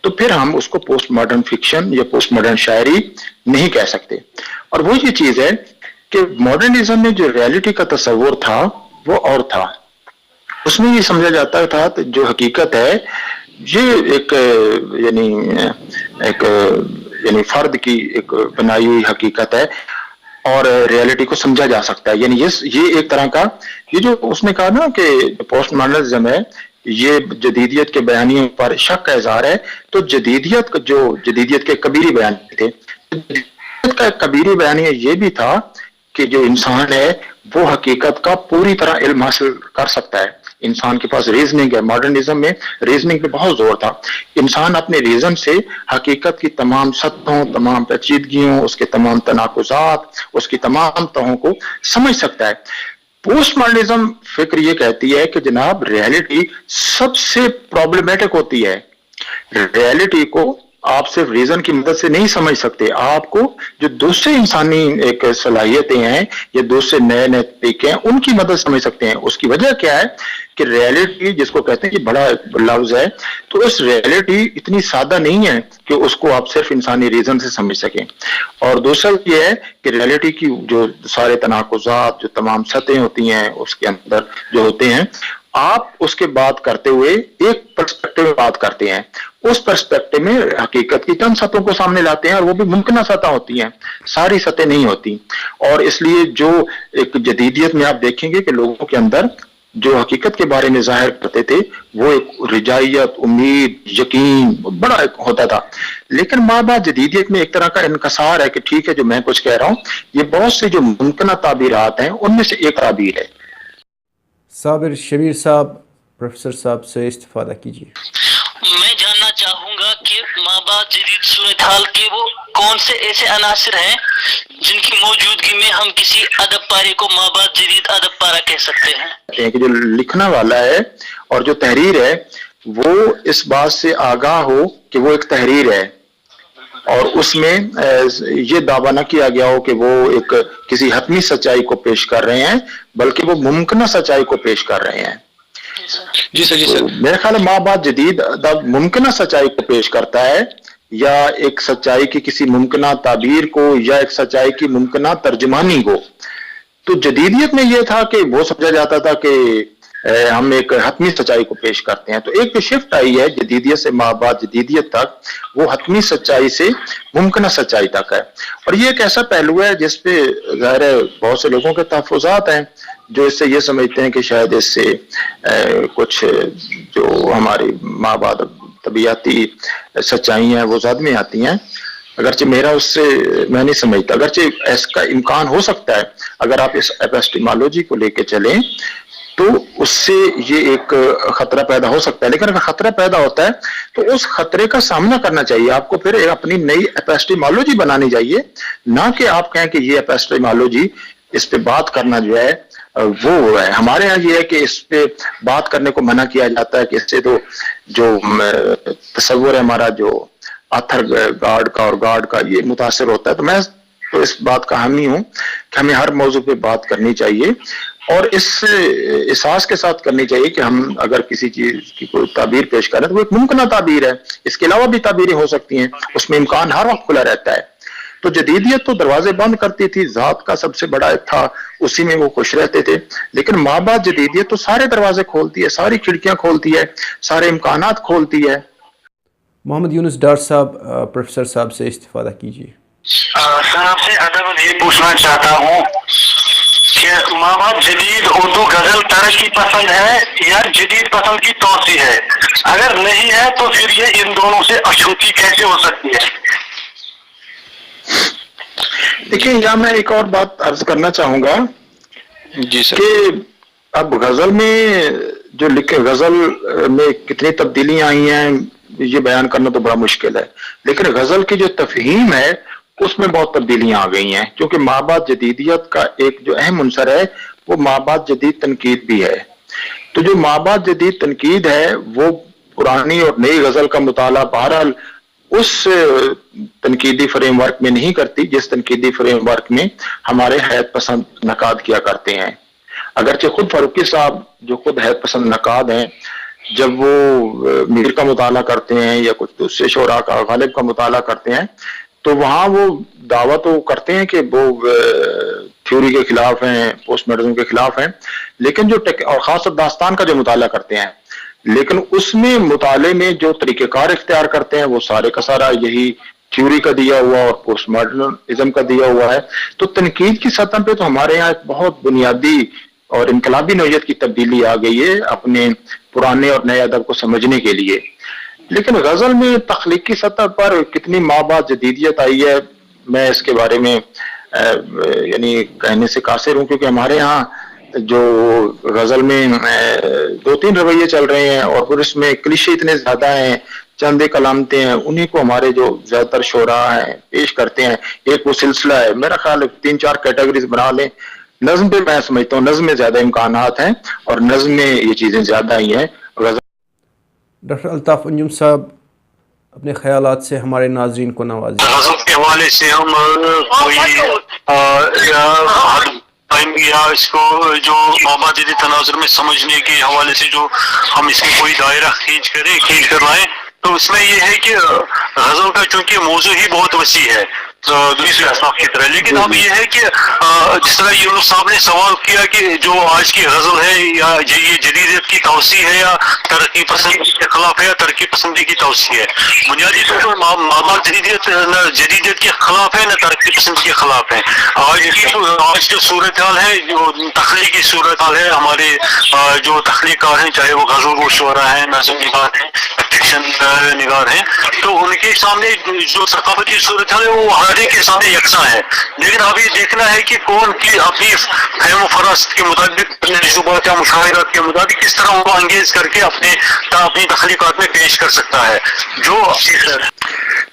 تو پھر ہم اس کو پوسٹ ماڈرن فکشن یا پوسٹ ماڈرن شاعری نہیں کہہ سکتے، اور وہ یہ چیز ہے کہ ماڈرنزم میں جو ریئلٹی کا تصور تھا وہ اور تھا، اس میں یہ سمجھا جاتا تھا جو حقیقت ہے یہ یعنی فرد کی ایک بنائی ہوئی حقیقت ہے اور ریئلٹی کو سمجھا جا سکتا ہے۔ یعنی یہ ایک طرح کا یہ جو اس نے کہا نا کہ پوسٹ ماڈرنزم ہے یہ جدیدیت کے بیانیے پر شک کا اظہار ہے، تو جدیدیت کے کبیری بیانیے تھے، جدیدیت کا کبیری بیانیہ یہ بھی تھا کہ جو انسان ہے وہ حقیقت کا پوری طرح علم حاصل کر سکتا ہے، انسان کے پاس ریزننگ ہے۔ ماڈرنزم میں ریزننگ پہ بہت زور تھا، انسان اپنے ریزن سے حقیقت کی تمام سطحوں، تمام پیچیدگیوں، اس کے تمام تناقضات، اس کی تمام تہوں کو سمجھ سکتا ہے۔ پوسٹ ماڈرنزم فکر یہ کہتی ہے کہ جناب ریئلٹی سب سے پرابلمیٹک ہوتی ہے، ریئلٹی کو آپ صرف ریزن کی مدد سے نہیں سمجھ سکتے. آپ کو جو دوسرے انسانی ایک صلاحیتیں ہیں یا دوسرے نئے نئے طریقے ہیں ان کی مدد سمجھ سکتے ہیں. اس کی وجہ کیا ہے کہ ریئلٹی جس کو کہتے ہیں کہ بڑا لفظ ہے, تو اس ریئلٹی اتنی سادہ نہیں ہے کہ اس کو آپ صرف انسانی ریزن سے سمجھ سکیں. اور دوسرا یہ ہے کہ ریئلٹی کی جو سارے تناقضات, جو تمام سطحیں ہوتی ہیں اس کے اندر جو ہوتے ہیں, آپ اس کے بات کرتے ہوئے ایک پرسپیکٹو میں بات کرتے ہیں. اس پرسپیکٹو میں حقیقت کی چند سطحوں کو سامنے لاتے ہیں, اور وہ بھی ممکنہ سطح ہوتی ہیں, ساری سطح نہیں ہوتی. اور اس لیے جو ایک جدیدیت میں آپ دیکھیں گے کہ لوگوں کے اندر جو حقیقت کے بارے میں ظاہر کرتے تھے وہ ایک رجائیت, امید, یقین بڑا ایک ہوتا تھا. لیکن ماں بعد جدیدیت میں ایک طرح کا انکسار ہے کہ ٹھیک ہے جو میں کچھ کہہ رہا ہوں یہ بہت سے جو ممکنہ تعبیرات ہیں ان میں سے ایک تعبیر ہے. صابر شبیر صاحب, پروفیسر صاحب سے استفادہ کیجیے. میں جاننا چاہوں گا کہ ماں باپ جدید صورتحال کے وہ کون سے ایسے عناصر ہیں جن کی موجودگی میں ہم کسی ادب پارے کو ماں باپ جدید ادب پارہ کہہ سکتے ہیں. کہ جو لکھنا والا ہے اور جو تحریر ہے وہ اس بات سے آگاہ ہو کہ وہ ایک تحریر ہے, اور اس میں یہ دعویٰ نہ کیا گیا ہو کہ وہ ایک کسی حتمی سچائی کو پیش کر رہے ہیں بلکہ وہ ممکنہ سچائی کو پیش کر رہے ہیں. جی سر. میرے خیال ہے ماں باپ جدید ادب ممکنہ سچائی کو پیش کرتا ہے, یا ایک سچائی کی کسی ممکنہ تعبیر کو, یا ایک سچائی کی ممکنہ ترجمانی کو. تو جدیدیت میں یہ تھا کہ وہ سمجھا جاتا تھا کہ ہم ایک حتمی سچائی کو پیش کرتے ہیں. تو ایک جو شفٹ آئی ہے جدیدیت سے ماں باپ جدیدیت تک, وہ حتمی سچائی سے ممکنہ سچائی تک ہے. اور یہ ایک ایسا پہلو ہے جس پہ ظاہر ہے بہت سے لوگوں کے تحفظات ہیں جو اس سے یہ سمجھتے ہیں کہ شاید اس سے کچھ جو ہماری ماں باپ طبیعتی سچائی ہیں وہ زد میں آتی ہیں. اگرچہ میرا اس سے میں نہیں سمجھتا, اگرچہ اس کا امکان ہو سکتا ہے اگر آپ اس ایپسٹیمالوجی کو لے کے چلیں تو اس سے یہ ایک خطرہ پیدا ہو سکتا ہے. لیکن اگر خطرہ پیدا ہوتا ہے تو اس خطرے کا سامنا کرنا چاہیے آپ کو, پھر اپنی نئی ایپسٹیمالوجی بنانی چاہیے, نہ کہ آپ کہیں کہ یہ ایپسٹیمالوجی اس پہ بات کرنا جو ہے وہ ہے. ہمارے ہاں یہ ہے کہ اس پہ بات کرنے کو منع کیا جاتا ہے کہ اس سے تو جو تصور ہے ہمارا جو آتھر گارڈ کا اور گارڈ کا یہ متاثر ہوتا ہے. تو میں تو اس بات کا حامی ہوں کہ ہمیں ہر موضوع پہ بات کرنی چاہیے اور اس احساس کے ساتھ کرنی چاہیے کہ ہم اگر کسی چیز کی کوئی تعبیر پیش کریں تو وہ ایک ممکنہ تعبیر ہے, اس کے علاوہ بھی تعبیریں ہو سکتی ہیں, اس میں امکان ہر وقت کھلا رہتا ہے. تو جدیدیت تو دروازے بند کرتی تھی, ذات کا سب سے بڑا ایک تھا, اسی میں وہ خوش رہتے تھے. لیکن ماں باپ جدیدیت تو سارے دروازے کھولتی ہے, ساری کھڑکیاں کھولتی ہے, سارے امکانات کھولتی ہے. محمد یونس ڈار صاحب, پروفیسر صاحب سے استفادہ کیجیے. سر آپ سے ادب یہ پوچھنا چاہتا ہوں کہ ماں باپ جدید اردو غزل ترقی پسند ہے یا جدید پسند کی توسیع ہے؟ اگر نہیں ہے تو پھر یہ ان دونوں سے اچھوتی کیسے ہو سکتی ہے؟ دیکھیں یہاں میں ایک اور بات عرض کرنا چاہوں گا جی سر. کہ اب غزل میں جو لکھے, غزل میں کتنی تبدیلیاں آئی ہیں یہ بیان کرنا تو بڑا مشکل ہے, لیکن غزل کی جو تفہیم ہے اس میں بہت تبدیلیاں آ گئی ہیں, کیونکہ ماں باپ جدیدیت کا ایک جو اہم عنصر ہے وہ ماں باپ جدید تنقید بھی ہے. تو جو ماں باپ جدید تنقید ہے وہ پرانی اور نئی غزل کا مطالعہ بہرحال اس تنقیدی فریم ورک میں نہیں کرتی جس تنقیدی فریم ورک میں ہمارے حیات پسند نقاد کیا کرتے ہیں. اگرچہ خود فاروقی صاحب جو خود حیات پسند نقاد ہیں, جب وہ میر کا مطالعہ کرتے ہیں یا کچھ دوسرے شعراء کا, غالب کا مطالعہ کرتے ہیں تو وہاں وہ دعویٰ تو کرتے ہیں کہ وہ تھیوری کے خلاف ہیں, پوسٹ ماڈرنزم کے خلاف ہیں, لیکن جو اور خاص طور داستان کا جو مطالعہ کرتے ہیں, لیکن اس میں مطالعے میں جو طریقہ کار اختیار کرتے ہیں وہ سارے کا سارا یہی تھیوری کا دیا ہوا اور پوسٹ ماڈرنزم کا دیا ہوا ہے. تو تنقید کی سطح پہ تو ہمارے یہاں ایک بہت بنیادی اور انقلابی نوعیت کی تبدیلی آ گئی ہے اپنے پرانے اور نئے ادب کو سمجھنے کے لیے. لیکن غزل میں تخلیقی سطح پر کتنی ماں باپ جدیدیت آئی ہے میں اس کے بارے میں یعنی کہنے سے قاصر ہوں, کیونکہ ہمارے یہاں جو غزل میں 2-3 رویے چل رہے ہیں اور پھر اس میں کلیشے اتنے زیادہ ہیں, چند ایک علامتیں ہیں, انہیں کو ہمارے جو زیادہ تر شعراء ہیں پیش کرتے ہیں. ایک وہ سلسلہ ہے, میرا خیال 3-4 کیٹیگریز بنا لیں. نظم پہ میں سمجھتا ہوں نظم میں زیادہ امکانات ہیں اور نظم میں یہ چیزیں زیادہ ہی ہیں. ڈاکٹر الطاف انجم صاحب, اپنے خیالات سے ہمارے ناظرین کو نوازیں. غزل کے حوالے سے ہم یا اس کو جو آبادی تناظر میں سمجھنے کے حوالے سے جو ہم اس میں کوئی دائرہ کھینچ کر لائیں تو اس میں یہ ہے کہ غزل کا چونکہ موضوع ہی بہت وسیع ہے دوسرے اصناف کی طرح، لیکن اب یہ ہے کہ جس طرح یونس صاحب نے سوال کیا کہ جو آج کی غزل ہے یا یہ جدیدیت کی توسیع ہے یا ترقی پسندی کے خلاف ہے یا ترقی پسندی کی توسیع ہے. بنیادی طور پر معاملہ نہ جدیدیت کے خلاف ہے نہ ترقی پسند کے خلاف ہے. آج جو صورتحال ہے، جو تخلیقی صورتحال ہے، ہمارے جو تخلیقات ہیں، چاہے وہ غزل و شعرا ہیں، نظم نگار ہیں، فکشن نگار ہیں، تو ان کے سامنے جو ثقافتی صورتحال ہے وہ ہر ایک کے سامنے یکساں ہے. لیکن اب یہ دیکھنا ہے کہ کون کی اپنی فہم و فراست کے مطابق، اپنے تجربات یا مشاہدات کے مطابق کس طرح ان کو انگیز کر کے اپنی تخلیقات میں پیش کر سکتا ہے. جو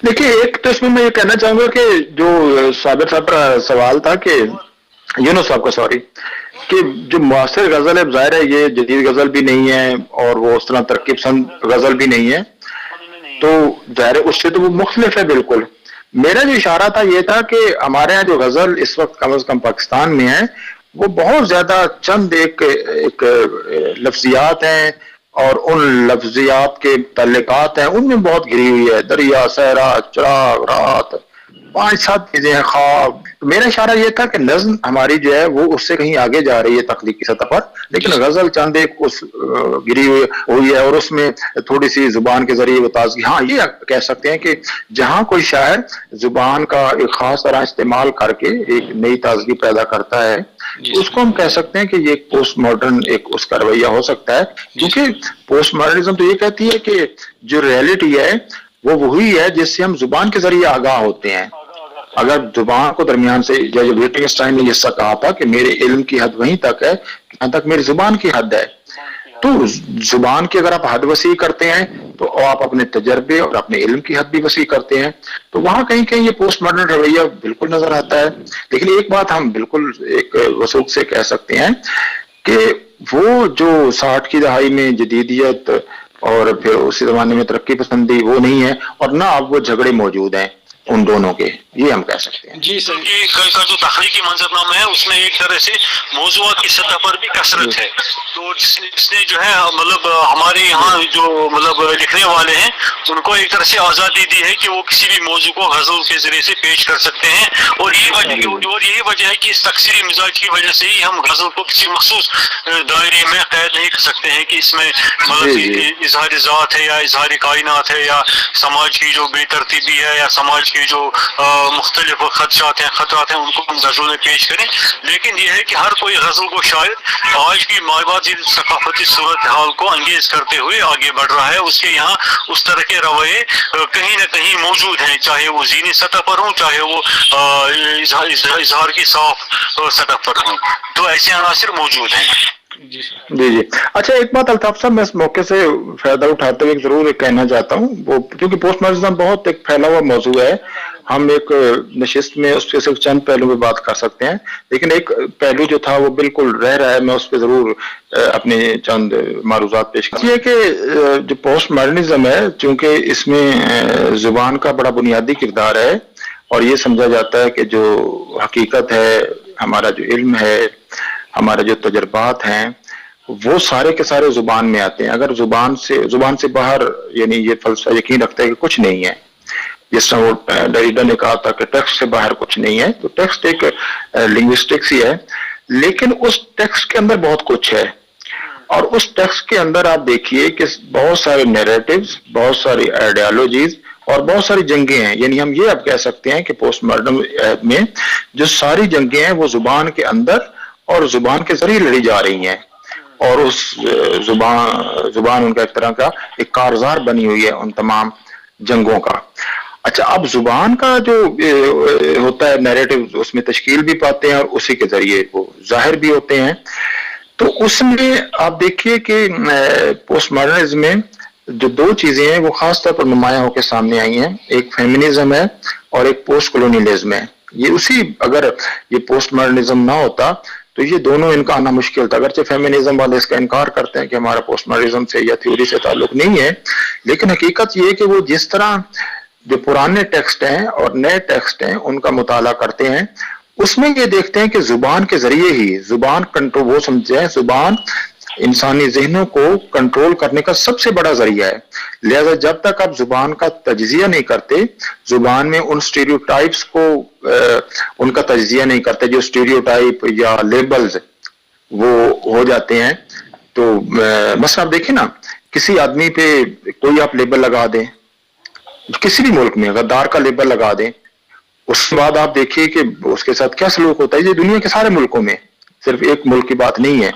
دیکھیے، ایک تو اس میں یہ کہنا چاہوں گا کہ جو صابر صاحب کا سوال تھا کہ یونس صاحب کا، سوری، کہ جو معاصر غزل ہے ظاہر ہے یہ جدید غزل بھی نہیں ہے اور وہ اس طرح ترقی پسند غزل بھی نہیں ہے، تو ظاہر ہے اس سے تو وہ مختلف ہے بالکل. میرا جو اشارہ تھا یہ تھا کہ ہمارے یہاں جو غزل اس وقت کم از کم پاکستان میں ہے وہ بہت زیادہ چند ایک لفظیات ہیں اور ان لفظیات کے تعلقات ہیں ان میں بہت گھری ہوئی ہے. دریا، صحرا، چراغ، رات، 5-7 چیزیں ہیں، خواب. میرا اشارہ یہ تھا کہ نظم ہماری جو ہے وہ اس سے کہیں آگے جا رہی ہے تخلیقی سطح پر، لیکن غزل چند ایک اس گری ہوئی ہے اور اس میں تھوڑی سی زبان کے ذریعے وہ تازگی. ہاں، یہ کہہ سکتے ہیں کہ جہاں کوئی شاعر زبان کا ایک خاص طرح استعمال کر کے ایک نئی تازگی پیدا کرتا ہے، اس کو ہم کہہ سکتے ہیں کہ یہ ایک پوسٹ ماڈرن ایک اس کا رویہ ہو سکتا ہے. کیونکہ پوسٹ ماڈرنزم تو یہ کہتی ہے کہ جو ریئلٹی ہے وہ وہی ہے جس سے ہم زبان کے ذریعے آگاہ ہوتے ہیں. اگر زبان کو درمیان سے، جیسے ویٹگنسٹائن نے یہ کہا تھا کہ میرے علم کی حد وہیں تک ہے جہاں تک میری زبان کی حد ہے، تو زبان کی اگر آپ حد وسیع کرتے ہیں تو آپ اپنے تجربے اور اپنے علم کی حد بھی وسیع کرتے ہیں، تو وہاں کہیں کہیں یہ پوسٹ ماڈرن رویہ بالکل نظر آتا ہے. لیکن ایک بات ہم بالکل ایک وثوق سے کہہ سکتے ہیں کہ وہ جو 60 کی دہائی میں جدیدیت اور پھر اسی زمانے میں ترقی پسندی وہ نہیں ہے، اور نہ اب وہ جھگڑے موجود ہیں ان دونوں کے، یہ ہم کہہ سکتے ہیں. جی سر، کا جو تخلیقی منظرنامہ ہے اس میں ایک طرح سے موضوعات کی سطح پر بھی کثرت ہے. تو جس نے جو ہے مطلب ہمارے یہاں جو مطلب لکھنے والے ہیں ان کو ایک طرح سے آزادی دی ہے کہ وہ کسی بھی موضوع کو غزل کے ذریعے سے پیش کر سکتے ہیں. اور یہی وجہ ہے کہ اس تکثیری مزاج کی وجہ سے ہی ہم غزل کو کسی مخصوص دائرے میں قید نہیں کر سکتے ہیں کہ اس میں مطلب اظہار ذات ہے یا اظہار کائنات ہے یا سماج کی جو بے ترتیبی ہے یا سماج کی جو مختلف خدشات ہیں خطرات ہیں ان کو ہم غزل میں پیش کریں. لیکن یہ ہے کہ ہر کوئی غزل کو شاید آج کی مابعدی ثقافتی صورتحال کو انگیز کرتے ہوئے آگے بڑھ رہا ہے. اس کے یہاں اس طرح کے رویے کہیں نہ کہیں موجود ہیں، چاہے وہ ذہنی سطح پر ہوں چاہے وہ اظہار کی صاف سطح پر ہوں، تو ایسے عناصر موجود ہیں. جی. اچھا، ایک بات الطاف صاحب میں اس موقع سے فائدہ اٹھاتے ہوئے ضرور ایک کہنا چاہتا ہوں، وہ کیونکہ پوسٹ ماڈرنزم بہت ایک پھیلا ہوا موضوع ہے، ہم ایک نشست میں اس پہ صرف چند پہلو پہ بات کر سکتے ہیں، لیکن ایک پہلو جو تھا وہ بالکل رہ رہا ہے، میں اس پہ ضرور اپنے چند معروضات پیش کروں. یہ کہ جو پوسٹ ماڈرنزم ہے چونکہ اس میں زبان کا بڑا بنیادی کردار ہے اور یہ سمجھا جاتا ہے کہ جو حقیقت ہے، ہمارا جو علم ہے، ہمارے جو تجربات ہیں وہ سارے کے سارے زبان میں آتے ہیں. اگر زبان سے باہر، یعنی یہ فلسفہ یقین رکھتا ہے کہ کچھ نہیں ہے، جس طرح وہ ڈریڈا نے کہا تھا کہ ٹیکسٹ سے باہر کچھ نہیں ہے، تو ٹیکسٹ ایک لنگوسٹکس ہی ہے، لیکن اس ٹیکسٹ کے اندر بہت کچھ ہے. اور اس ٹیکسٹ کے اندر آپ دیکھیے کہ بہت سارے نیریٹیوز، بہت ساری آئیڈیالوجیز اور بہت ساری جنگیں ہیں. یعنی ہم یہ اب کہہ سکتے ہیں کہ پوسٹ ماڈرن میں جو ساری جنگیں ہیں وہ زبان کے اندر اور زبان کے ذریعے لڑی جا رہی ہیں، اور اس زبان ان کا ایک طرح کا ایک کارزار بنی ہوئی ہے ان تمام جنگوں کا. اچھا، اب زبان کا جو ہوتا ہے نیریٹو اس میں تشکیل بھی پاتے ہیں اور اسی کے ذریعے وہ ظاہر بھی ہوتے ہیں. تو اس میں آپ دیکھیے کہ پوسٹ ماڈرنزم میں جو دو چیزیں ہیں وہ خاص طور پر نمایاں ہو کے سامنے آئی ہیں، ایک فیمنزم ہے اور ایک پوسٹ کولونیلزم ہے. یہ اگر یہ پوسٹ ماڈرنزم نہ ہوتا تو یہ دونوں ان کا آنا مشکل تھا. اگرچہ فیمنزم والے اس کا انکار کرتے ہیں کہ ہمارا پوسٹ ماڈرنزم سے یا تھیوری سے تعلق نہیں ہے, لیکن حقیقت یہ ہے کہ وہ جس طرح جو پرانے ٹیکسٹ ہیں اور نئے ٹیکسٹ ہیں ان کا مطالعہ کرتے ہیں, اس میں یہ دیکھتے ہیں کہ زبان کے ذریعے ہی زبان کنٹرول, وہ سمجھیں زبان انسانی ذہنوں کو کنٹرول کرنے کا سب سے بڑا ذریعہ ہے. لہذا جب تک آپ زبان کا تجزیہ نہیں کرتے, زبان میں ان سٹیریوٹائپس کو ان کا تجزیہ نہیں کرتے, جو سٹیریوٹائپ یا لیبلز وہ ہو جاتے ہیں. تو مثلا آپ دیکھیں نا, کسی آدمی پہ کوئی آپ لیبل لگا دیں, کسی بھی ملک میں غدار کا لیبل لگا دیں, اس کے بعد آپ دیکھیے کہ اس کے ساتھ کیا سلوک ہوتا ہے. یہ دنیا کے سارے ملکوں میں, صرف ایک ملک کی بات نہیں ہے.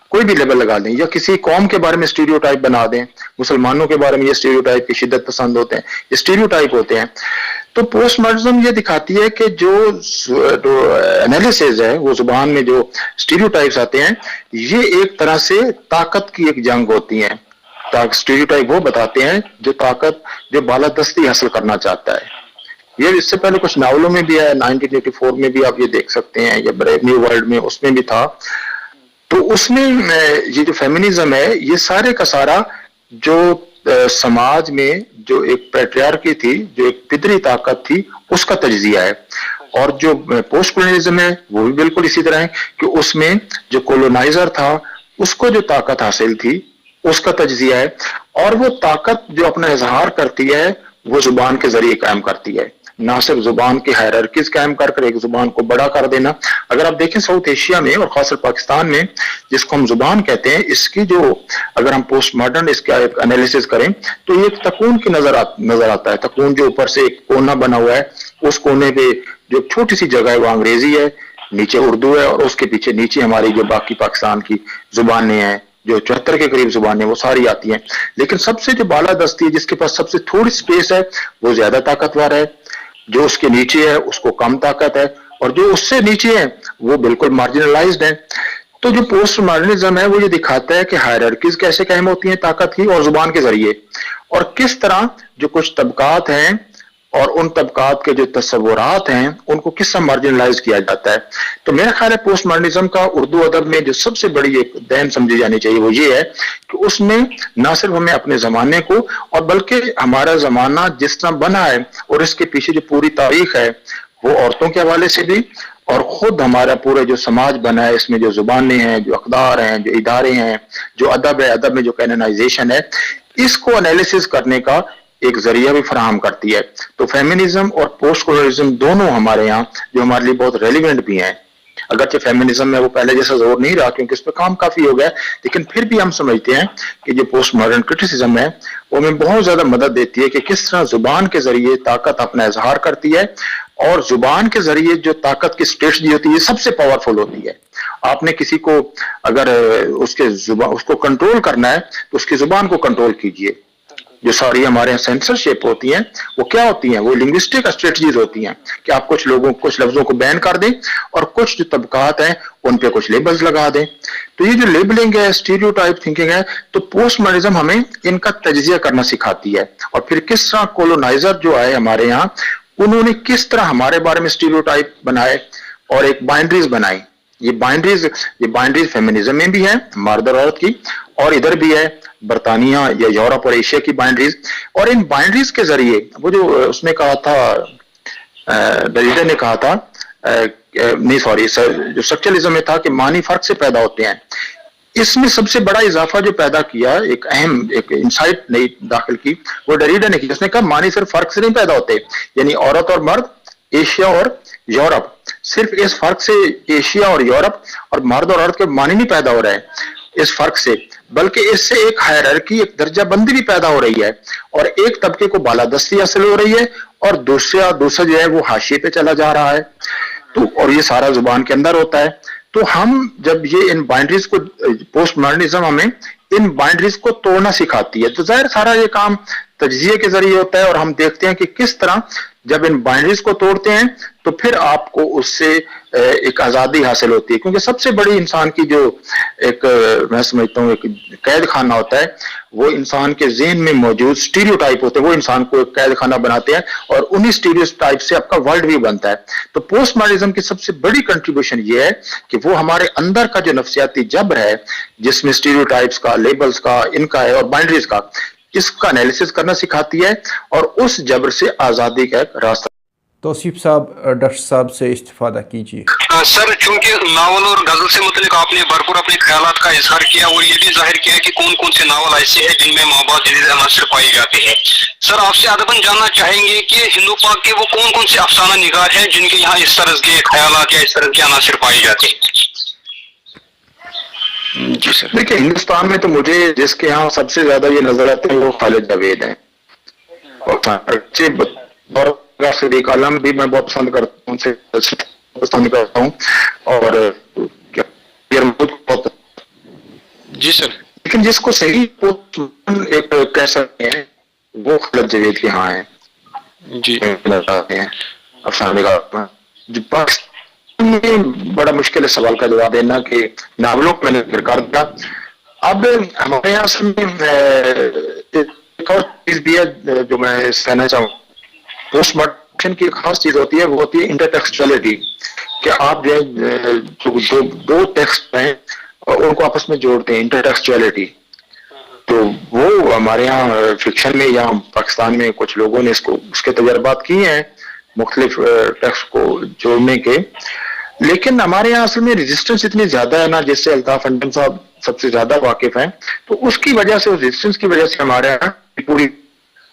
کوئی بھی لیبل لگا دیں, یا کسی قوم کے بارے میں اسٹیریوٹائپ بنا دیں, مسلمانوں کے بارے میں یہ اسٹیریوٹائپ کی شدت پسند ہوتے ہیں, یہ اسٹیریوٹائپ ہوتے ہیں. تو پوسٹ ماڈرنزم یہ دکھاتی ہے کہ جو انالیسز ہے, وہ زبان میں جو اسٹیریوٹائپس آتے ہیں, یہ ایک طرح سے طاقت کی ایک جنگ ہوتی ہیں. اسٹیریوٹائپ وہ بتاتے ہیں جو طاقت, جو بالادستی حاصل کرنا چاہتا ہے. یہ اس سے پہلے کچھ ناولوں میں بھی ہے, 1984 میں بھی آپ یہ دیکھ سکتے ہیں, یا بریو نیو ورلڈ میں اس میں بھی تھا. تو اس میں یہ جو فیمنزم ہے, یہ سارے کا سارا جو سماج میں جو ایک پیٹریارکی تھی, جو ایک فطری طاقت تھی, اس کا تجزیہ ہے. اور جو پوسٹ کولونیلزم ہے وہ بھی بالکل اسی طرح ہے کہ اس میں جو کولونائزر تھا اس کو جو طاقت حاصل تھی اس کا تجزیہ ہے. اور وہ طاقت جو اپنا اظہار کرتی ہے وہ زبان کے ذریعے قائم کرتی ہے, نہ صرف زبان کی ہائرارکیز قائم کر ایک زبان کو بڑا کر دینا. اگر آپ دیکھیں ساؤتھ ایشیا میں اور خاص طور پاکستان میں, جس کو ہم زبان کہتے ہیں, اس کی جو اگر ہم پوسٹ ماڈرن اس کا ایک انالیسس کریں تو یہ ایک تکون کی نظر آتا ہے. تکون جو اوپر سے ایک کونا بنا ہوا ہے, اس کونے پہ جو چھوٹی سی جگہ ہے وہ انگریزی ہے, نیچے اردو ہے, اور اس کے پیچھے نیچے ہماری جو باقی پاکستان کی زبانیں ہیں, جو 74 کے قریب زبانیں, وہ ساری آتی ہیں. لیکن سب سے جو بالادستی ہے, جس کے پاس سب سے تھوڑی سپیس ہے, وہ زیادہ طاقتور ہے. جو اس کے نیچے ہے اس کو کم طاقت ہے, اور جو اس سے نیچے ہے وہ بالکل مارجنلائزڈ ہے. تو جو پوسٹ ماڈرنزم ہے وہ یہ دکھاتا ہے کہ ہائرارکیز کیسے قائم ہوتی ہیں طاقت کی اور زبان کے ذریعے, اور کس طرح جو کچھ طبقات ہیں اور ان طبقات کے جو تصورات ہیں ان کو کس طرح مارجنلائز کیا جاتا ہے. تو میرا خیال ہے پوسٹ ماڈرنزم کا اردو ادب میں جو سب سے بڑی ایک دین سمجھی جانی چاہیے وہ یہ ہے کہ اس میں نہ صرف ہمیں اپنے زمانے کو, اور بلکہ ہمارا زمانہ جس طرح بنا ہے اور اس کے پیچھے جو پوری تاریخ ہے وہ عورتوں کے حوالے سے بھی, اور خود ہمارا پورے جو سماج بنا ہے, اس میں جو زبانیں ہیں, جو اقدار ہیں, جو ادارے ہیں, جو ادب ہے, ادب میں جو کینونائزیشن ہے, اس کو انالیسس کرنے کا ایک ذریعہ بھی فراہم کرتی ہے. تو فیمنزم اور پوسٹ کولونیلزم دونوں ہمارے ہاں جو ہمارے لیے بہت ریلیونٹ بھی ہیں. اگرچہ فیمنزم میں وہ پہلے جیسا زور نہیں رہا کیونکہ اس پہ کام کافی ہو گیا, لیکن پھر بھی ہم سمجھتے ہیں کہ جو پوسٹ ماڈرن کرٹیسزم ہے وہ ہمیں بہت زیادہ مدد دیتی ہے کہ کس طرح زبان کے ذریعے طاقت اپنا اظہار کرتی ہے, اور زبان کے ذریعے جو طاقت کی اسٹریٹجی ہوتی ہے یہ سب سے پاورفل ہوتی ہے. آپ نے کسی کو اگر اس کو کنٹرول کرنا ہے تو اس کی زبان کو کنٹرول کیجئے. جو ساری ہمارے یہاں سینسرشپ ہوتی ہیں وہ کیا ہوتی ہیں, وہ لنگوسٹک اسٹریٹجیز ہوتی ہیں کہ آپ کچھ لفظوں کو بین کر دیں اور کچھ جو طبقات ہیں ان پہ کچھ لیبلز لگا دیں. تو یہ جو لیبلنگ ہے, اسٹیریوٹائپ تھنکنگ ہے, تو پوسٹ ماڈرنزم ہمیں ان کا تجزیہ کرنا سکھاتی ہے. اور پھر کس طرح کولونائزر جو آئے ہمارے یہاں, انہوں نے کس طرح ہمارے بارے میں اسٹیریوٹائپ بنائے اور ایک بائنڈریز بنائی. یہ بائنڈریز فیمنزم میں بھی ہے, مرد اور عورت کی, اور ادھر بھی ہے برطانیہ یا یورپ اور ایشیا کی بائنڈریز. اور ان بائنڈریز کے ذریعے وہ جو اس نے کہا تھا, ڈریڈا نے کہا تھا, نہیں سوری, جو سٹرکچرلزم میں تھا کہ معنی فرق سے پیدا ہوتے ہیں, اس میں سب سے بڑا اضافہ جو پیدا کیا, ایک اہم ایک انسائٹ نئی داخل کی, وہ ڈریڈا نے کی. اس نے کہا معنی صرف فرق سے نہیں پیدا ہوتے, یعنی عورت اور مرد, ایشیا اور یورپ, صرف اس فرق سے ایشیا اور یورپ اور مرد اور عورت کے معنی نہیں پیدا ہو رہے ہیں اس فرق سے, بلکہ اس سے ایک ہائرارکی, ایک درجہ بندی بھی پیدا ہو رہی ہے, اور ایک طبقے کو بالادستی حاصل ہو رہی ہے اور دوسرا جو ہے وہ حاشیے پہ چلا جا رہا ہے. تو اور یہ سارا زبان کے اندر ہوتا ہے. تو ہم جب یہ ان بائنڈریز کو, پوسٹ ماڈرنزم ہمیں ان بائنڈریز کو توڑنا سکھاتی ہے, تو ظاہر سارا یہ کام تجزیے کے ذریعے ہوتا ہے, اور ہم دیکھتے ہیں کہ کس طرح جب ان بائنڈریز کو توڑتے ہیں تو پھر آپ کو اس سے ایک آزادی حاصل ہوتی ہے. کیونکہ سب سے بڑی انسان کی جو ایک میں سمجھتا ہوں ایک قید خانہ ہوتا ہے, وہ انسان کے ذہن میں موجود اسٹیریوٹائپ ہوتے ہیں, وہ انسان کو ایک قید خانہ بناتے ہیں, اور انہی اسٹیریوٹائپ سے آپ کا ورلڈ بھی بنتا ہے. تو پوسٹ ماڈرنزم کی سب سے بڑی کنٹریبیوشن یہ ہے کہ وہ ہمارے اندر کا جو نفسیاتی جبر ہے, جس میں اسٹیریوٹائپس کا, لیبلز کا, ان کا ہے اور بائنڈریز کا, اس کا انالیسس کرنا سکھاتی ہے, اور اس جبر سے آزادی کا ایک راستہ. توصیف صاحب, ڈاکٹر صاحب سے استفادہ کیجیے. سر, چونکہ ناول اور غزل سے متعلق آپ نے بھرپور اپنے خیالات کا اظہار کیا اور یہ بھی ظاہر کیا کہ کون کون سے ناول ایسے ہیں جن میں محبت جدید عناصر پائے جاتے ہیں. سر, آپ سے ادباً جاننا چاہیں گے کہ ہندو پاک کے وہ کون کون سے افسانہ نگار ہیں جن کے یہاں اس طرح کے خیالات یا اس طرح کے عناصر پائے جاتے ہیں؟ جی سر, دیکھیں ہندوستان میں تو مجھے جس کے یہاں سب سے زیادہ یہ نظر آتے ہیں وہ خالد جاوید ہیں, اور صدیق عالم بھی میں بہت پسند کرتا ہوں, اور جی سر. لیکن جس کو صحیح ایک کہہ سکتے ہیں وہ خالد جاوید کے ہاں ہیں. جی, افسانے کا جو پاکستان میں بڑا مشکل ہے سوال کا جواب دینا کہ ناولوں کو میں نے درکار دیا. اب ہمارے یہاں سے ایک اور چیز بھی ہے جو میں کہنا چاہوں, پوسٹ ماڈرن کی ایک خاص چیز ہوتی ہے, وہ ہوتی ہے انٹرٹیکسچولیٹی, کہ آپ جو دو ٹیکسٹ ہیں ان کو آپس میں جوڑتے ہیں, انٹرٹیکسچولیٹی. تو وہ ہمارے یہاں فکشن میں یا پاکستان میں کچھ لوگوں نے اس کے تجربات کیے ہیں مختلف ٹیکسٹ کو جوڑنے کے, لیکن ہمارے یہاں اصل میں ریزسٹنس اتنی زیادہ ہے نا, جس سے الطاف انجم صاحب سب سے زیادہ واقف ہیں, تو اس کی وجہ سے, اس ریزسٹنس کی وجہ سے ہمارے یہاں پوری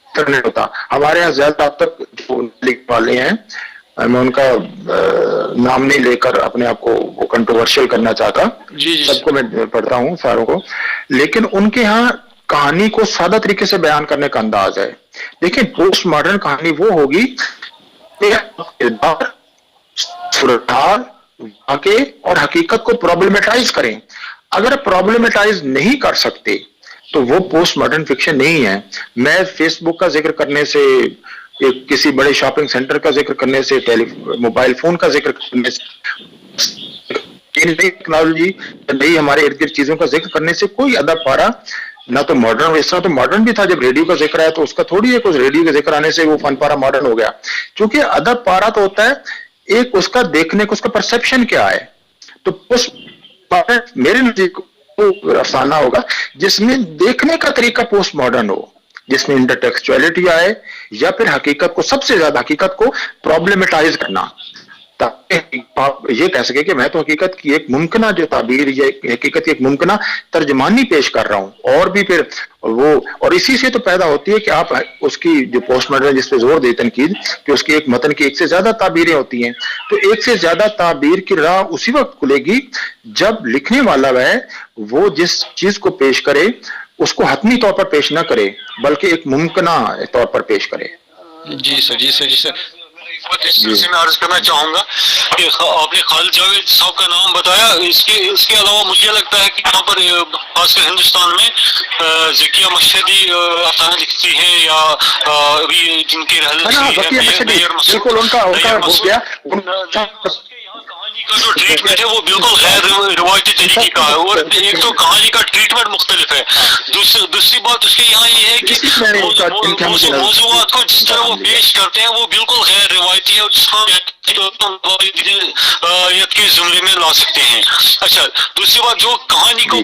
نہیں ہوتا. ہمارے یہاں زیادہ اب تک جو لکھنے والے ہیں, میں ان کا نام نہیں لے کر اپنے آپ کو کنٹروورشل کرنا چاہتا, سب کو میں پڑھتا ہوں ساروں کو, لیکن ان کے ہاں کہانی کو سادہ طریقے سے بیان کرنے کا انداز ہے. لیکن پوسٹ ماڈرن کہانی وہ ہوگی صورتحال, واقع اور حقیقت کو پرابلمیٹائز کریں. اگر پرابلمیٹائز نہیں کر سکتے تو وہ پوسٹ ماڈرن فکشن نہیں ہے. میں فیس بک کا ذکر کرنے سے, کسی بڑے شاپنگ سینٹر کا ذکر کرنے سے, موبائل فون کا ذکر کرنے سے, ٹیکنالوجی نئی ہمارے ارد گرد چیزوں کا ذکر کرنے سے کوئی ادب پارا نہ تو ماڈرن, اس طرح تو ماڈرن بھی تھا جب ریڈیو کا ذکر آیا, تو اس کا تھوڑی ہے کچھ ریڈیو کے ذکر آنے سے وہ فن پارا ماڈرن ہو گیا. کیونکہ ادب پارا تو ہوتا ہے ایک اس کا دیکھنے کو, اس کا پرسپشن کیا ہے. تو میرے نزدیک افسانہ ہوگا جس میں دیکھنے کا طریقہ پوسٹ ماڈرن ہو, جس میں انٹرٹیکسچولیٹی آئے, یا پھر حقیقت کو, سب سے زیادہ حقیقت کو پرابلمیٹائز کرنا, تاکہ آپ یہ کہہ سکے کہ میں تو حقیقت کی ایک ممکنہ جو تعبیر یا حقیقت کی ایک ممکنہ ترجمانی پیش کر رہا ہوں. اور بھی پھر وہ, اور اسی سے تو پیدا ہوتی ہے کہ آپ اس کی جو پوسٹ ماڈرن جس پہ زور دے تنقید, کہ اس کی ایک متن کی ایک سے زیادہ تعبیریں ہوتی ہیں, تو ایک سے زیادہ تعبیر کی راہ اسی وقت کھلے گی جب لکھنے والا وہ جس چیز کو پیش کرے اس کو حتمی طور پر پیش نہ کرے بلکہ ایک ممکنہ طور پر پیش کرے. جی سر, جی سر, جی سر. اس سلسلے میں عرض کرنا چاہوں گا کہ آپ نے خالد جاوید صاحب کا نام بتایا, اس کے علاوہ مجھے لگتا ہے کہ یہاں پر خاص کر ہندوستان میں ذکیہ مشہدی افسانے لکھتی ہیں, یا ابھی جن کی بالکل ان کا ہو گیا, کہانی کا جو ٹریٹمنٹ ہے وہ بالکل غیر روایتی طریقے کا ہے, اور ایک تو کہانی کا ٹریٹمنٹ مختلف ہے, دوسری بات اس کے یہاں یہ ہے کہ موضوعات کو جس طرح وہ پیش کرتے ہیں وہ بالکل غیر روایتی ہے, اور جس کو کے زمرے میں لا سکتے ہیں. اچھا, دوسری بات جو کہانی کو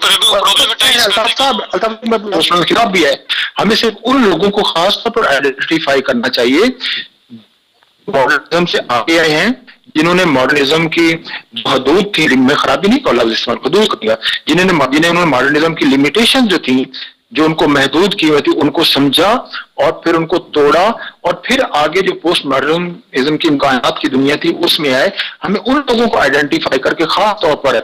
کتاب بھی ہے, ہمیں صرف ان لوگوں کو خاص طور پر آئیڈینٹیفائی کرنا چاہیے ماڈرنزم سے آگے آئے ہیں, جنہوں نے ماڈرنزم کی حدود تھی, میں خرابی نہیں لفظ استعمال, حدود کیا, جنہوں نے ماڈرنزم کی لمیٹیشن جو تھی, جو ان کو محدود کی ہوئی تھی, ان کو سمجھا اور پھر ان کو توڑا, اور پھر آگے جو پوسٹ ماڈرنزم کی امکانات کی دنیا تھی اس میں آئے. ہمیں ان لوگوں کو آئیڈینٹیفائی کر کے خاص طور پر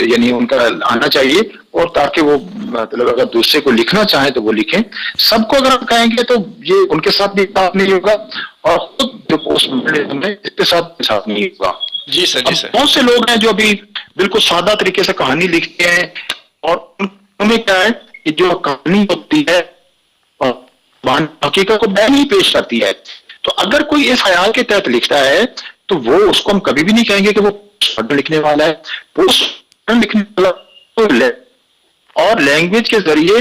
یعنی ان کا آنا چاہیے, اور تاکہ وہ مطلب اگر دوسرے کو لکھنا چاہیں تو وہ لکھیں. سب کو اگر ہم کہیں گے تو یہ ان کے ساتھ بھی بات نہیں ہوگا, اور خود جو پوسٹ ماڈرنزم ہے اس کے ساتھ نہیں ہوگا. جی سر, جی سر. بہت سے لوگ ہیں جو ابھی بالکل سادہ طریقے سے کہانی لکھتے ہیں, اور ان میں کیا ہے کہ جو کہانی ہوتی ہے حقیقت کو بیان ہی پیش کرتی ہے. تو اگر کوئی اس خیال کے تحت لکھتا ہے تو وہ اس کو ہم کبھی بھی نہیں کہیں گے کہ وہ پوسٹ ماڈرن لکھنے والا ہے. پوسٹ ماڈرن لکھنے والا اور لینگویج کے ذریعے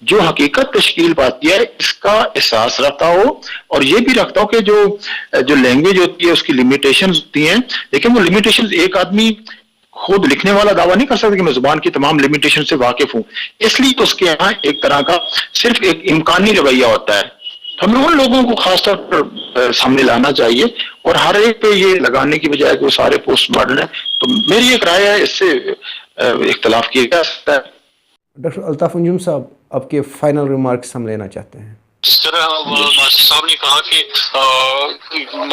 جو حقیقت تشکیل پاتی ہے اس کا احساس رکھتا ہو, اور یہ بھی رکھتا ہو کہ جو لینگویج ہوتی ہے اس کی لمیٹیشنز ہوتی ہیں, لیکن وہ لمیٹیشنز ایک آدمی خود لکھنے والا دعویٰ نہیں کر سکتا کہ میں زبان کی تمام لمیٹیشن سے واقف ہوں. اس لیے تو اس کے یہاں ایک طرح کا صرف ایک امکانی رویہ ہوتا ہے. ہمیں ان لوگوں کو خاص طور پر سامنے لانا چاہیے, اور ہر ایک پہ یہ لگانے کی بجائے کہ وہ سارے پوسٹ ماڈرن ہیں. تو میری ایک رائے ہے, اس سے اختلاف کیا جا سکتا ہے. ڈاکٹر الطاف انجم صاحب, آپ کے فائنل ریمارکس ہم لینا چاہتے ہیں. جس طرح ناصر صاحب نے کہا کہ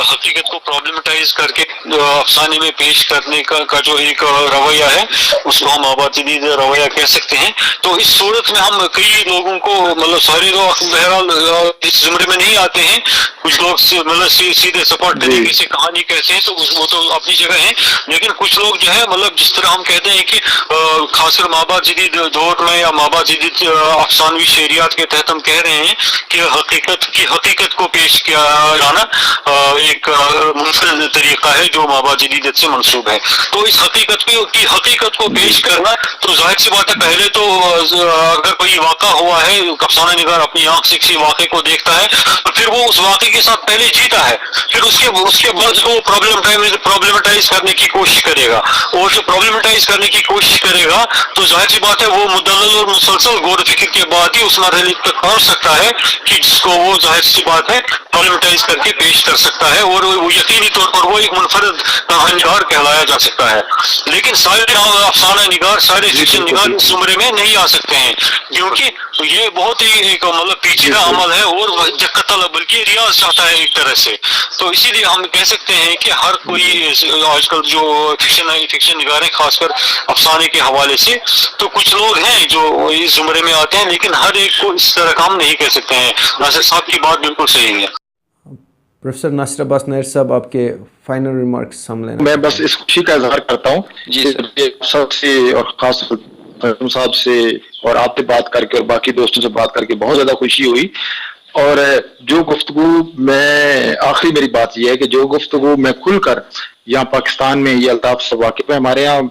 حقیقت کو پرابلمٹائز کر کے افسانے میں پیش کرنے کا جو ایک رویہ ہے اس کو ہم آباد جدید رویہ کہہ سکتے ہیں. تو اس صورت میں ہم کئی لوگوں کو مطلب سارے لوگ بہرحال اس زمرے میں نہیں آتے ہیں. کچھ لوگ مطلب سیدھے سپاٹ طریقے سے کہانی کہتے ہیں تو وہ تو اپنی جگہ ہیں, لیکن کچھ لوگ جو ہے مطلب جس طرح ہم کہتے ہیں کہ خاص کر مابعد جدید دور میں یا مابعد جدید افسانوی شعریات کے تحت ہم کہہ رہے ہیں کہ حقیقت کو پیش کیا جانا ایک منفرد طریقہ ہے جو مابعد جدیدیت سے منسوب ہے. تو اس حقیقت کو پیش کرنا, تو ظاہر سی بات ہے پہلے تو اگر کوئی واقعہ ہوا ہے, افسانہ نگار اپنی آنکھ سے کسی واقعے کو دیکھتا ہے تو پھر وہ اس واقعے کے ساتھ پہلے جیتا ہے, پھر اس کے بعد وہ پرابلمٹائز کرنے کی کوشش کرے گا, اور جو پرابلمٹائز کرنے کی کوشش کرے گا تو ظاہر سی بات ہے وہ مدلل اور مسلسل غور و فکر کے بعد ہی اس مرحلے تک پہنچ سکتا ہے کہ جس کو وہ ظاہر سی بات ہے پرابلمٹائز کر کے پیش کر سکتا ہے, اور وہ یقینی طور پر وہ ایک منفرد کہانی نگار کہلایا جا سکتا ہے. لیکن سارے افسانہ نگار, سارے فکشن نگار اس زمرے میں نہیں آ سکتے ہیں, کیونکہ یہ بہت ہی ایک مطلب پیچیدہ عمل ہے اور قتل بلکہ ریاض چاہتا ہے ایک طرح سے. تو اسی لیے ہم کہہ سکتے ہیں کہ ہر کوئی آج کل جو فکشن نگار ہیں خاص کر افسانے کے حوالے سے, تو کچھ لوگ ہیں جو اس زمرے میں آتے ہیں, لیکن ہر ایک کو اس طرح کام نہیں کہہ سکتے ہیں. ناصر صاحب کی بات بالکل صحیح ہے. پروفیسر ناصر عباس نیر صاحب, آپ کے فائنل ریمارکس ہم لینا. میں بس اس خوشی کا اظہار کرتا ہوں جی سب سے, اور خاص صاحب سے اور آپ سے بات کر کے اور باقی دوستوں سے بات کر کے بہت زیادہ خوشی ہوئی. اور جو گفتگو میں آخری میری بات یہ ہے کہ جو گفتگو میں کھل کر یہاں پاکستان میں یہ الطاف سے واقف ہے, ہمارے یہاں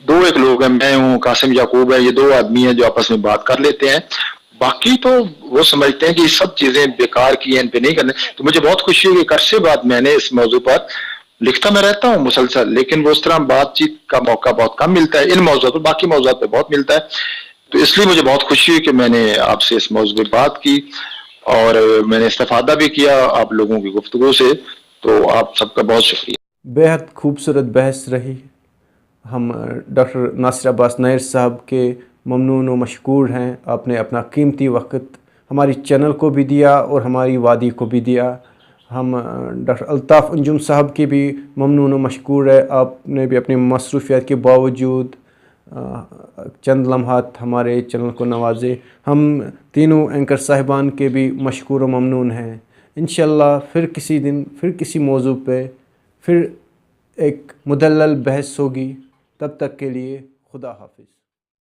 دو ایک لوگ ہیں, میں ہوں, قاسم یعقوب ہے, یہ دو آدمی ہیں جو آپس میں بات کر لیتے ہیں. باقی تو وہ سمجھتے ہیں کہ یہ سب چیزیں بیکار کی ہیں, ان پہ نہیں کرنے. تو مجھے بہت خوشی ہوئی کہ عرصے بعد میں نے اس موضوع پر لکھتا میں رہتا ہوں مسلسل, لیکن وہ اس طرح بات چیت کا موقع بہت کم ملتا ہے. ان موضوعات پر, باقی موضوعات پہ بہت ملتا ہے. تو اس لیے مجھے بہت خوشی ہوئی کہ میں نے آپ سے اس موضوع پہ بات کی, اور میں نے استفادہ بھی کیا آپ لوگوں کی گفتگو سے. تو آپ سب کا بہت شکریہ. بے حد خوبصورت بحث رہی. ہم ڈاکٹر ناصر عباس نیر صاحب کے ممنون و مشکور ہیں. آپ نے اپنا قیمتی وقت ہماری چینل کو بھی دیا اور ہماری وادی کو بھی دیا. ہم ڈاکٹر الطاف انجم صاحب کی بھی ممنون و مشکور ہے. آپ نے بھی اپنی مصروفیات کے باوجود چند لمحات ہمارے چینل کو نوازے. ہم تینوں اینکر صاحبان کے بھی مشکور و ممنون ہیں. انشاءاللہ پھر کسی دن, پھر کسی موضوع پہ, پھر ایک مدلل بحث ہوگی. تب تک کے لیے خدا حافظ.